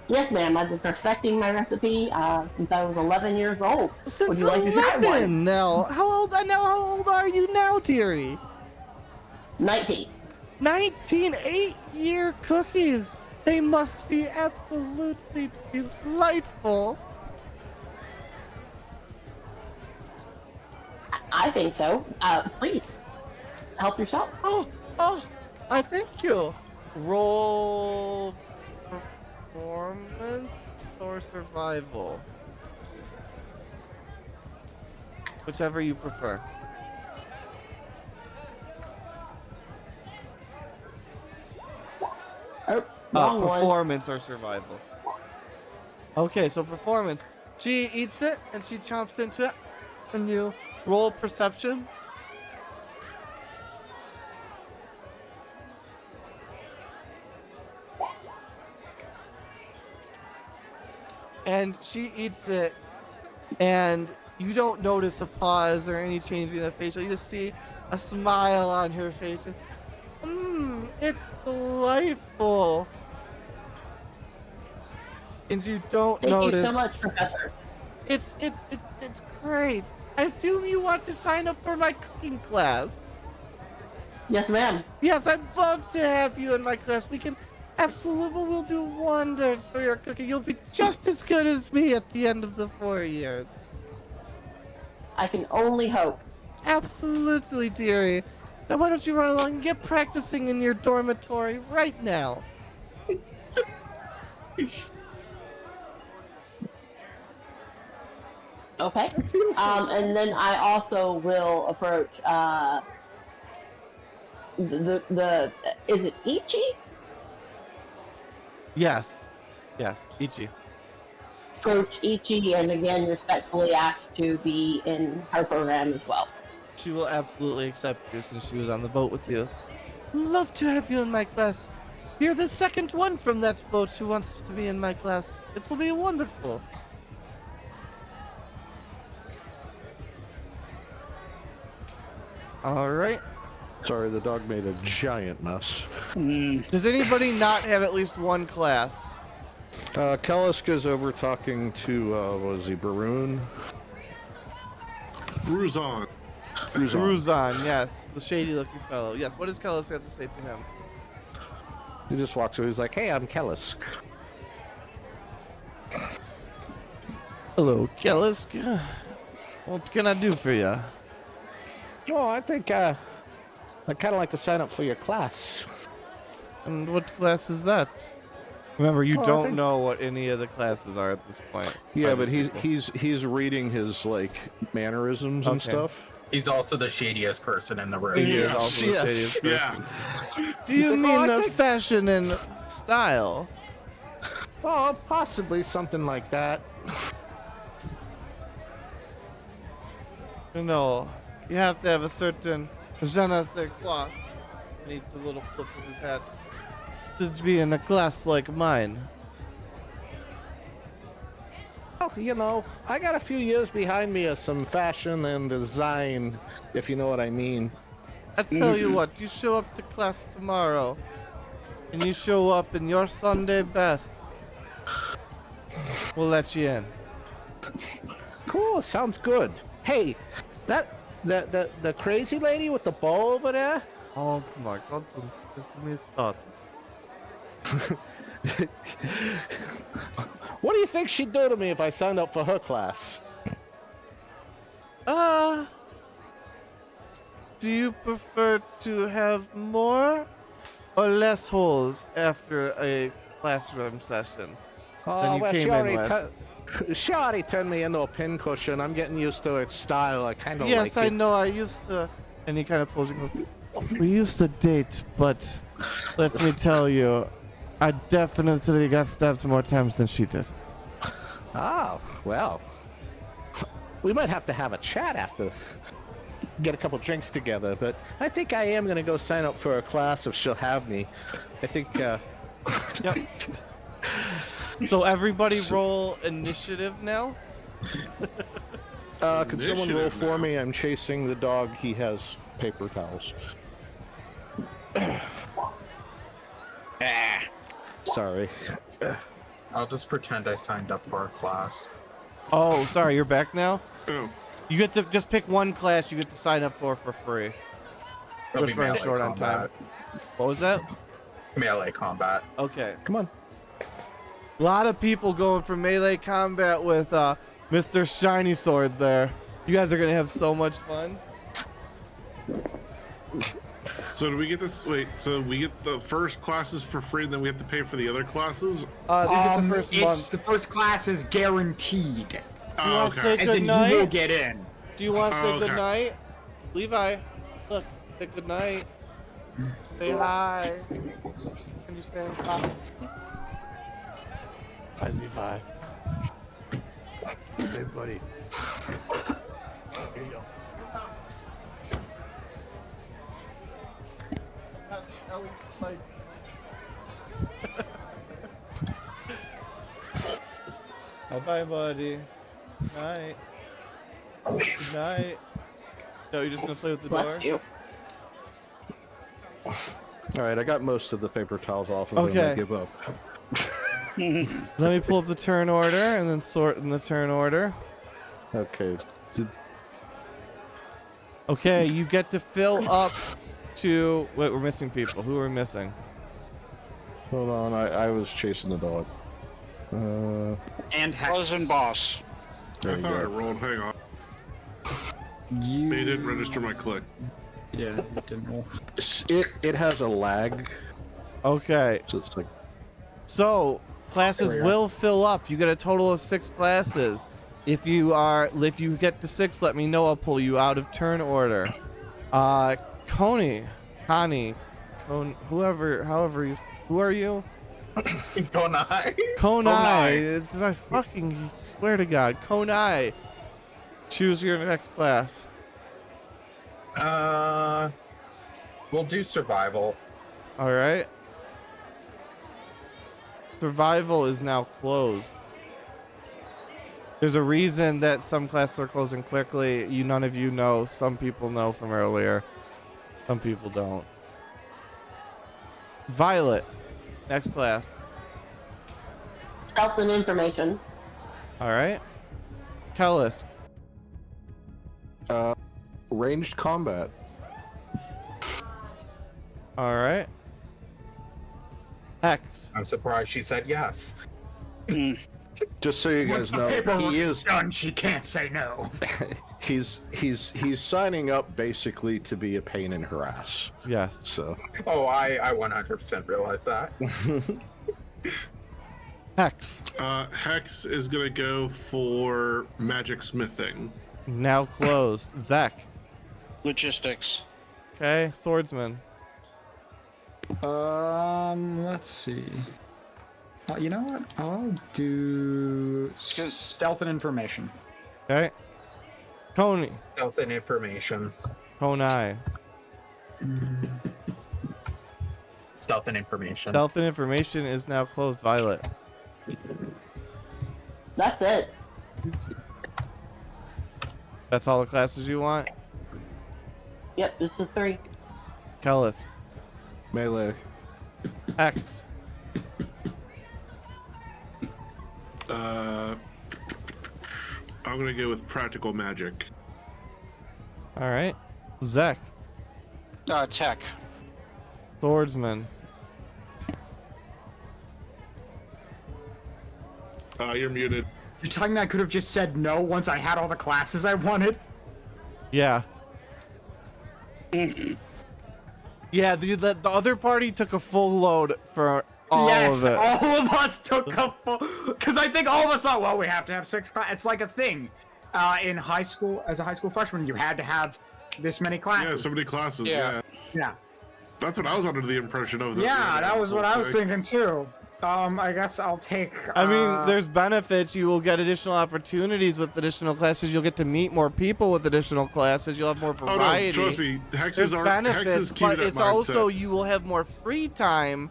Yes, ma'am. I've been perfecting my recipe since I was 11 years old. Would Since you like to try 11 one? now. How old are you now, dearie? 19. 19 8-year cookies. They must be absolutely delightful. I think so. Please, help yourself. Oh, I thank you. Roll performance or survival? Whichever you prefer. Oh, wrong one. Performance or survival. Okay, so performance. She eats it and she chomps into it. And you roll perception. And she eats it, and you don't notice a pause or any change in the facial. You just see a smile on her face. And, it's delightful. And you don't notice. Thank you so much, Professor. It's great. I assume you want to sign up for my cooking class. Yes, ma'am. Yes, I'd love to have you in my class. We'll do wonders for your cooking. You'll be just as good as me at the end of the 4 years. I can only hope. Absolutely, dearie. Now why don't you run along and get practicing in your dormitory right now? Okay. And then I also will approach the is it Ichi? Yes, Ichi. Approach Ichi, and again respectfully ask to be in her program as well. She will absolutely accept you since she was on the boat with you. Love to have you in my class. You're the second one from that boat who wants to be in my class. It'll be wonderful. All right. Sorry, the dog made a giant mess. Does anybody not have at least one class? Kaliska's over talking to, what was he, Baroon? Bruzon. Ruzan, yes. The shady-looking fellow. Yes, what does Kellis have to say to him? He just walks over, he's like, hey, I'm Kellisk. Hello, Kellis. What can I do for you? Oh, I think, I'd kind of like to sign up for your class. And what class is that? Remember, you I don't think- know what any of the classes are at this point. Yeah, By but these people. he's reading his, like, mannerisms and Okay. stuff. He's also the shadiest person in the room. He is Yes, also the yes, shadiest person. Yeah. Do you like, mean "Oh, I think-" fashion and style? Oh, possibly something like that. You know, you have to have a certain je ne sais quoi. And he does a little flip with his hat. To be in a class like mine. Well, you know, I got a few years behind me of some fashion and design, if you know what I mean. I tell you what, you show up to class tomorrow, and you show up in your Sunday best. We'll let you in. Cool, sounds good. Hey, the crazy lady with the bow over there? Oh my God, don't get me started. What do you think she'd do to me if I signed up for her class? Do you prefer to have more or less holes after a classroom session? Oh, you well, came in with. she already turned me into a pincushion. I'm getting used to her style. I kind of Yes, like I it. know. I used to. And he kind of pulls and goes, we used to date, but let me tell you, I definitely got stabbed more times than she did. Oh, well. We might have to have a chat after. Get a couple drinks together, but I think I am going to go sign up for a class if she'll have me. I think, Yep. So everybody roll initiative now. can someone roll Initiative for now. me? I'm chasing the dog. He has paper towels. Ah. Sorry. I'll just pretend I signed up for a class. Oh, sorry, you're back now? Oh. You get to just pick one class you get to sign up for free. It'll Just be running melee short on time. combat. What was that? Melee combat. Okay. Come on. A lot of people going for melee combat with Mr. Shiny Sword there. You guys are going to have so much fun. So do we get this? Wait, so we get the first classes for free, and then we have to pay for the other classes? You get the first month. The first class is guaranteed. Do you Oh, want to say okay. As good in, you will night? get in. Do you want to say Oh, okay. good night? Levi, look, say good night. Say hi. Can you say hi? Hi, Levi. Hey, buddy. Here you go. Bye, buddy. Night. Good night. No, you're just gonna play with the door? Bless you. All right, I got most of the paper towels off of them. Okay. I give up. Let me pull up the turn order and then sort in the turn order. Okay. Okay, you get to fill up to... Wait, we're missing people. Who are we missing? Hold on, I was chasing the dog. And Hex. Cousin boss. There I you thought I go. rolled. Hang on. You... They didn't register my click. Yeah, it didn't roll. It has a lag, Okay, so it's like so classes There we will fill up. You get a total of 6 classes. If you get to 6, let me know. I'll pull you out of turn order. Connie, however you, who are you? Konai. Konai. I fucking swear to God, Konai. Choose your next class. We'll do survival. All right. Survival is now closed. There's a reason that some classes are closing quickly. None of you know. Some people know from earlier. Some people don't. Violet, next class. Stealth and information. All right. Kellis. ranged combat. All right. Hex. I'm surprised she said yes. Just so you Once guys the know, paperwork he is is done, she can't say no. he's signing up basically to be a pain in her ass. Yes. So Oh, I 100% realize that. Hex. Hex is gonna go for magic smithing. Now closed. Zach. Logistics. Okay. Swordsman. Let's see. You know what? I'll do stealth and information. Okay. Coney. Health and information. Konai. Stealth and information. Stealth and information is now closed. Violet. That's it. That's all the classes you want? Yep, this is 3. Kellis. melee. Hex. I'm gonna go with practical magic. All right. Zach. Tech. Swordsman. You're muted. You're telling me I could have just said no once I had all the classes I wanted? Yeah. Yeah, the other party took a full load for all Yes, of it. all of us took a full... Because I think all of us thought, well, we have to have 6 classes. It's like a thing. In high school, as a high school freshman, you had to have this many classes. Yeah, so many classes. Yeah. Yeah. That's what I was under the impression of. Yeah, that was what I was thinking too. I guess I'll take... I mean, there's benefits. You will get additional opportunities with additional classes. You'll get to meet more people with additional classes. You'll have more Oh variety. no, trust me. Hex There's is benefits, key to but that it's mindset. also you will have more free time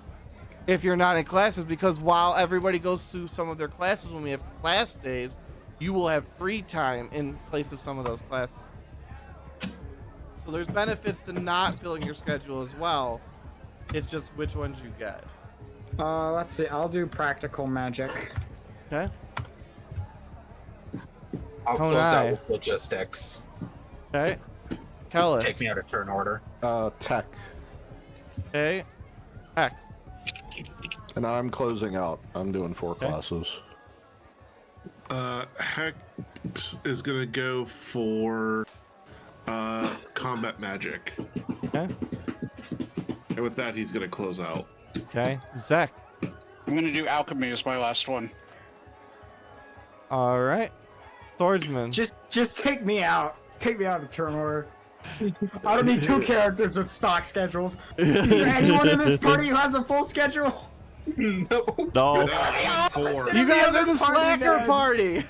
if you're not in classes, because while everybody goes through some of their classes when we have class days, you will have free time in place of some of those classes. So there's benefits to not filling your schedule as well. It's just which ones you get. Let's see. I'll do practical magic. Okay. I'll Oh, close out nice. with logistics. Okay. Kellis. Take me out of turn order. Tech. Okay. X. And I'm closing out. I'm doing 4 Okay. classes. Hex is gonna go for combat magic. Okay. And with that, he's gonna close out. Okay. Zek. I'm gonna do alchemy as my last one. All right. Swordsman. Just take me out. Take me out of the turn order. I don't need 2 characters with stock schedules. Is there anyone in this party who has a full schedule? No. No. You guys are the slacker then. party.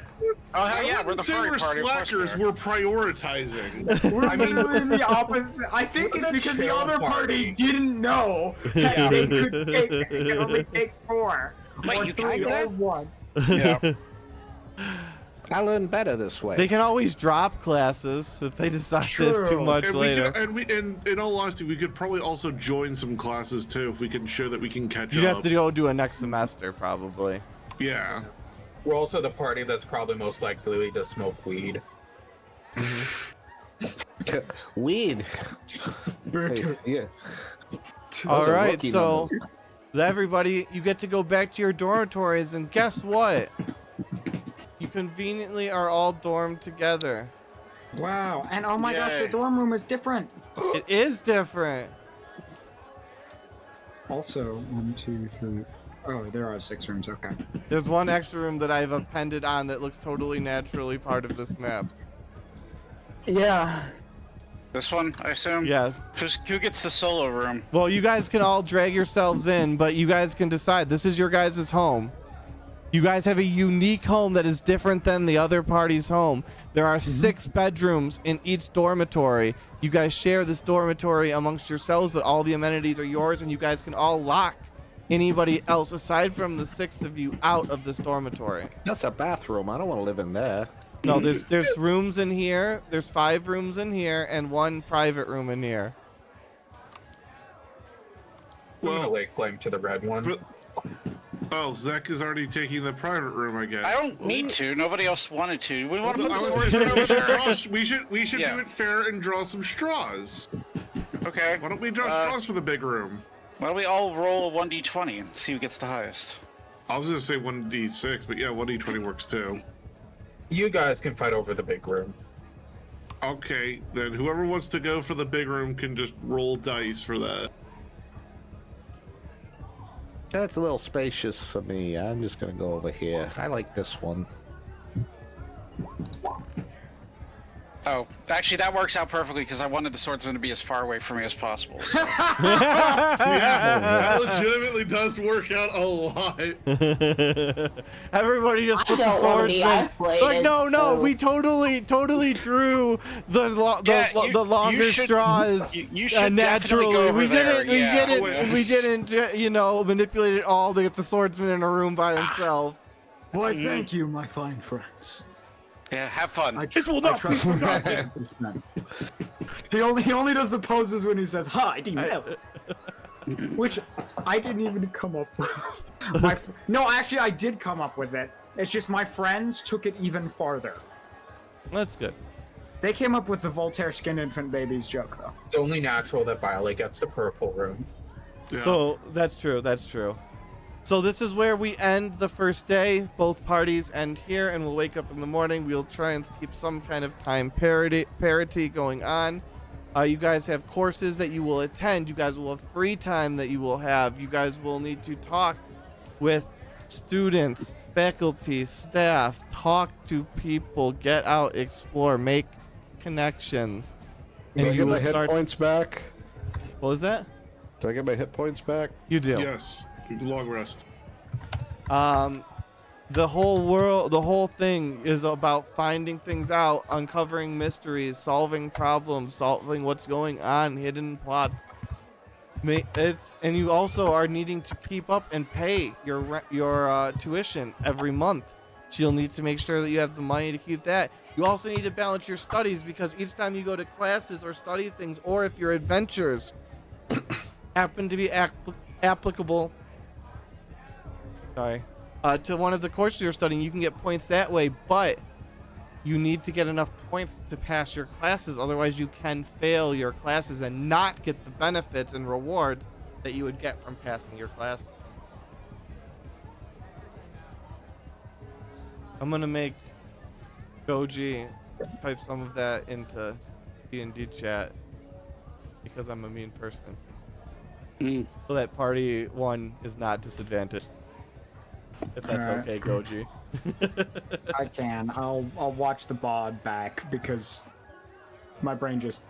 Oh hell yeah, I we're the wouldn't say furry we're party. Of course we slackers. are. We're prioritizing. We're literally in the opposite. I think We're it's the because the chill other party party. didn't know that they could only take 4. Wait, or you 3 can do or that? 1. Yeah. I learn better this way. They can always drop classes if they decide it's too True. much And later. and in all honesty, we could probably also join some classes too if we can show that we can catch You up. have to go do a next semester probably. Yeah. We're also the party that's probably most likely to smoke weed. Weed. Hey, yeah. All Those are right, rookie so numbers. everybody, you get to go back to your dormitories, and guess what? You conveniently are all dormed together. Wow. And oh my gosh, the Yay. dorm room is different. It is different. Also, 1, 2, 3. Oh, there are 6 rooms. Okay. There's one extra room that I've appended on that looks totally naturally part of this map. Yeah. This one, I assume. Yes. Who gets the solo room? Well, you guys can all drag yourselves in, but you guys can decide. This is your guys' home. You guys have a unique home that is different than the other party's home. There are 6 bedrooms in each dormitory. You guys share this dormitory amongst yourselves, but all the amenities are yours, and you guys can all lock anybody else aside from the 6 of you out of this dormitory. That's a bathroom. I don't want to live in there. No, there's rooms in here. There's 5 rooms in here and 1 private room in here. I'm gonna Well, lay claim to the red one. for- oh, Zach is already taking the private room, I guess. I don't need to. Nobody else wanted to. We want to put I the was swords gonna over say, there. we should Yeah. do it fair and draw some straws. Okay. Why don't we draw straws for the big room? Why don't we all roll a 1d20 and see who gets the highest? I was gonna say 1d6, but yeah, 1d20 works too. You guys can fight over the big room. Okay, then whoever wants to go for the big room can just roll dice for that. That's a little spacious for me. I'm just gonna go over here. I like this one. Oh, actually, that works out perfectly because I wanted the swordsman to be as far away from me as possible. So. Yeah, that legitimately does work out a lot. Everybody just I put the don't wanna be swordsman. isolated, Like no, so- we totally drew the Yeah, the longer you should- straws you should definitely naturally. go over We there, didn't yeah. we didn't you know manipulate it all to get the swordsman in a room by himself. Why, thank you, my fine friends. Yeah, have fun. It will not be forgotten. He only does the poses when he says hi, demon. Which I didn't even come up with. No, actually, I did come up with it. It's just my friends took it even farther. That's good. They came up with the Voltaire skinned infant babies joke, though. It's only natural that Violet gets the purple room. Yeah. So that's true. That's true. So this is where we end the first day. Both parties end here, and we'll wake up in the morning. We'll try and keep some kind of time parity going on. You guys have courses that you will attend. You guys will have free time that you will have. You guys will need to talk with students, faculty, staff, talk to people, get out, explore, make connections. Do I And you get my will hit start. points back? What was that? Do I get my hit points back? You do. Yes, long rest. The whole thing is about finding things out, uncovering mysteries, solving problems, solving what's going on, hidden plots. And you also are needing to keep up and pay your tuition every month. So you'll need to make sure that you have the money to keep that. You also need to balance your studies because each time you go to classes or study things, or if your adventures happen to be applicable, to one of the courses you're studying, you can get points that way, but you need to get enough points to pass your classes. Otherwise, you can fail your classes and not get the benefits and rewards that you would get from passing your class. I'm gonna make Goji type some of that into DnD chat because I'm a mean person. So that party one is not disadvantaged. If that's Alright. okay, Goji. I can. I'll watch the bod back because my brain just.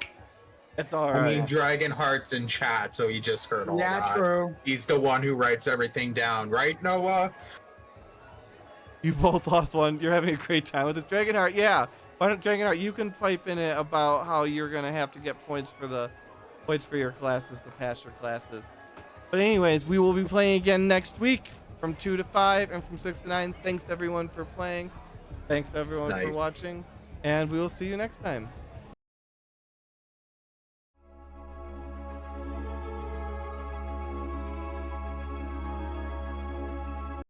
It's all I mean, right. Dragonheart's in chat, so he just heard all Yeah, that. true. He's the one who writes everything down, right, Noah? You both lost one. You're having a great time with this. Dragonheart, yeah. Why don't Dragonheart, you can pipe in it about how you're gonna have to get points for your classes to pass your classes. But anyways, we will be playing again next week from 2 to 5 and from 6 to 9. Thanks everyone for playing. Thanks everyone for Nice. watching. And we will see you next time.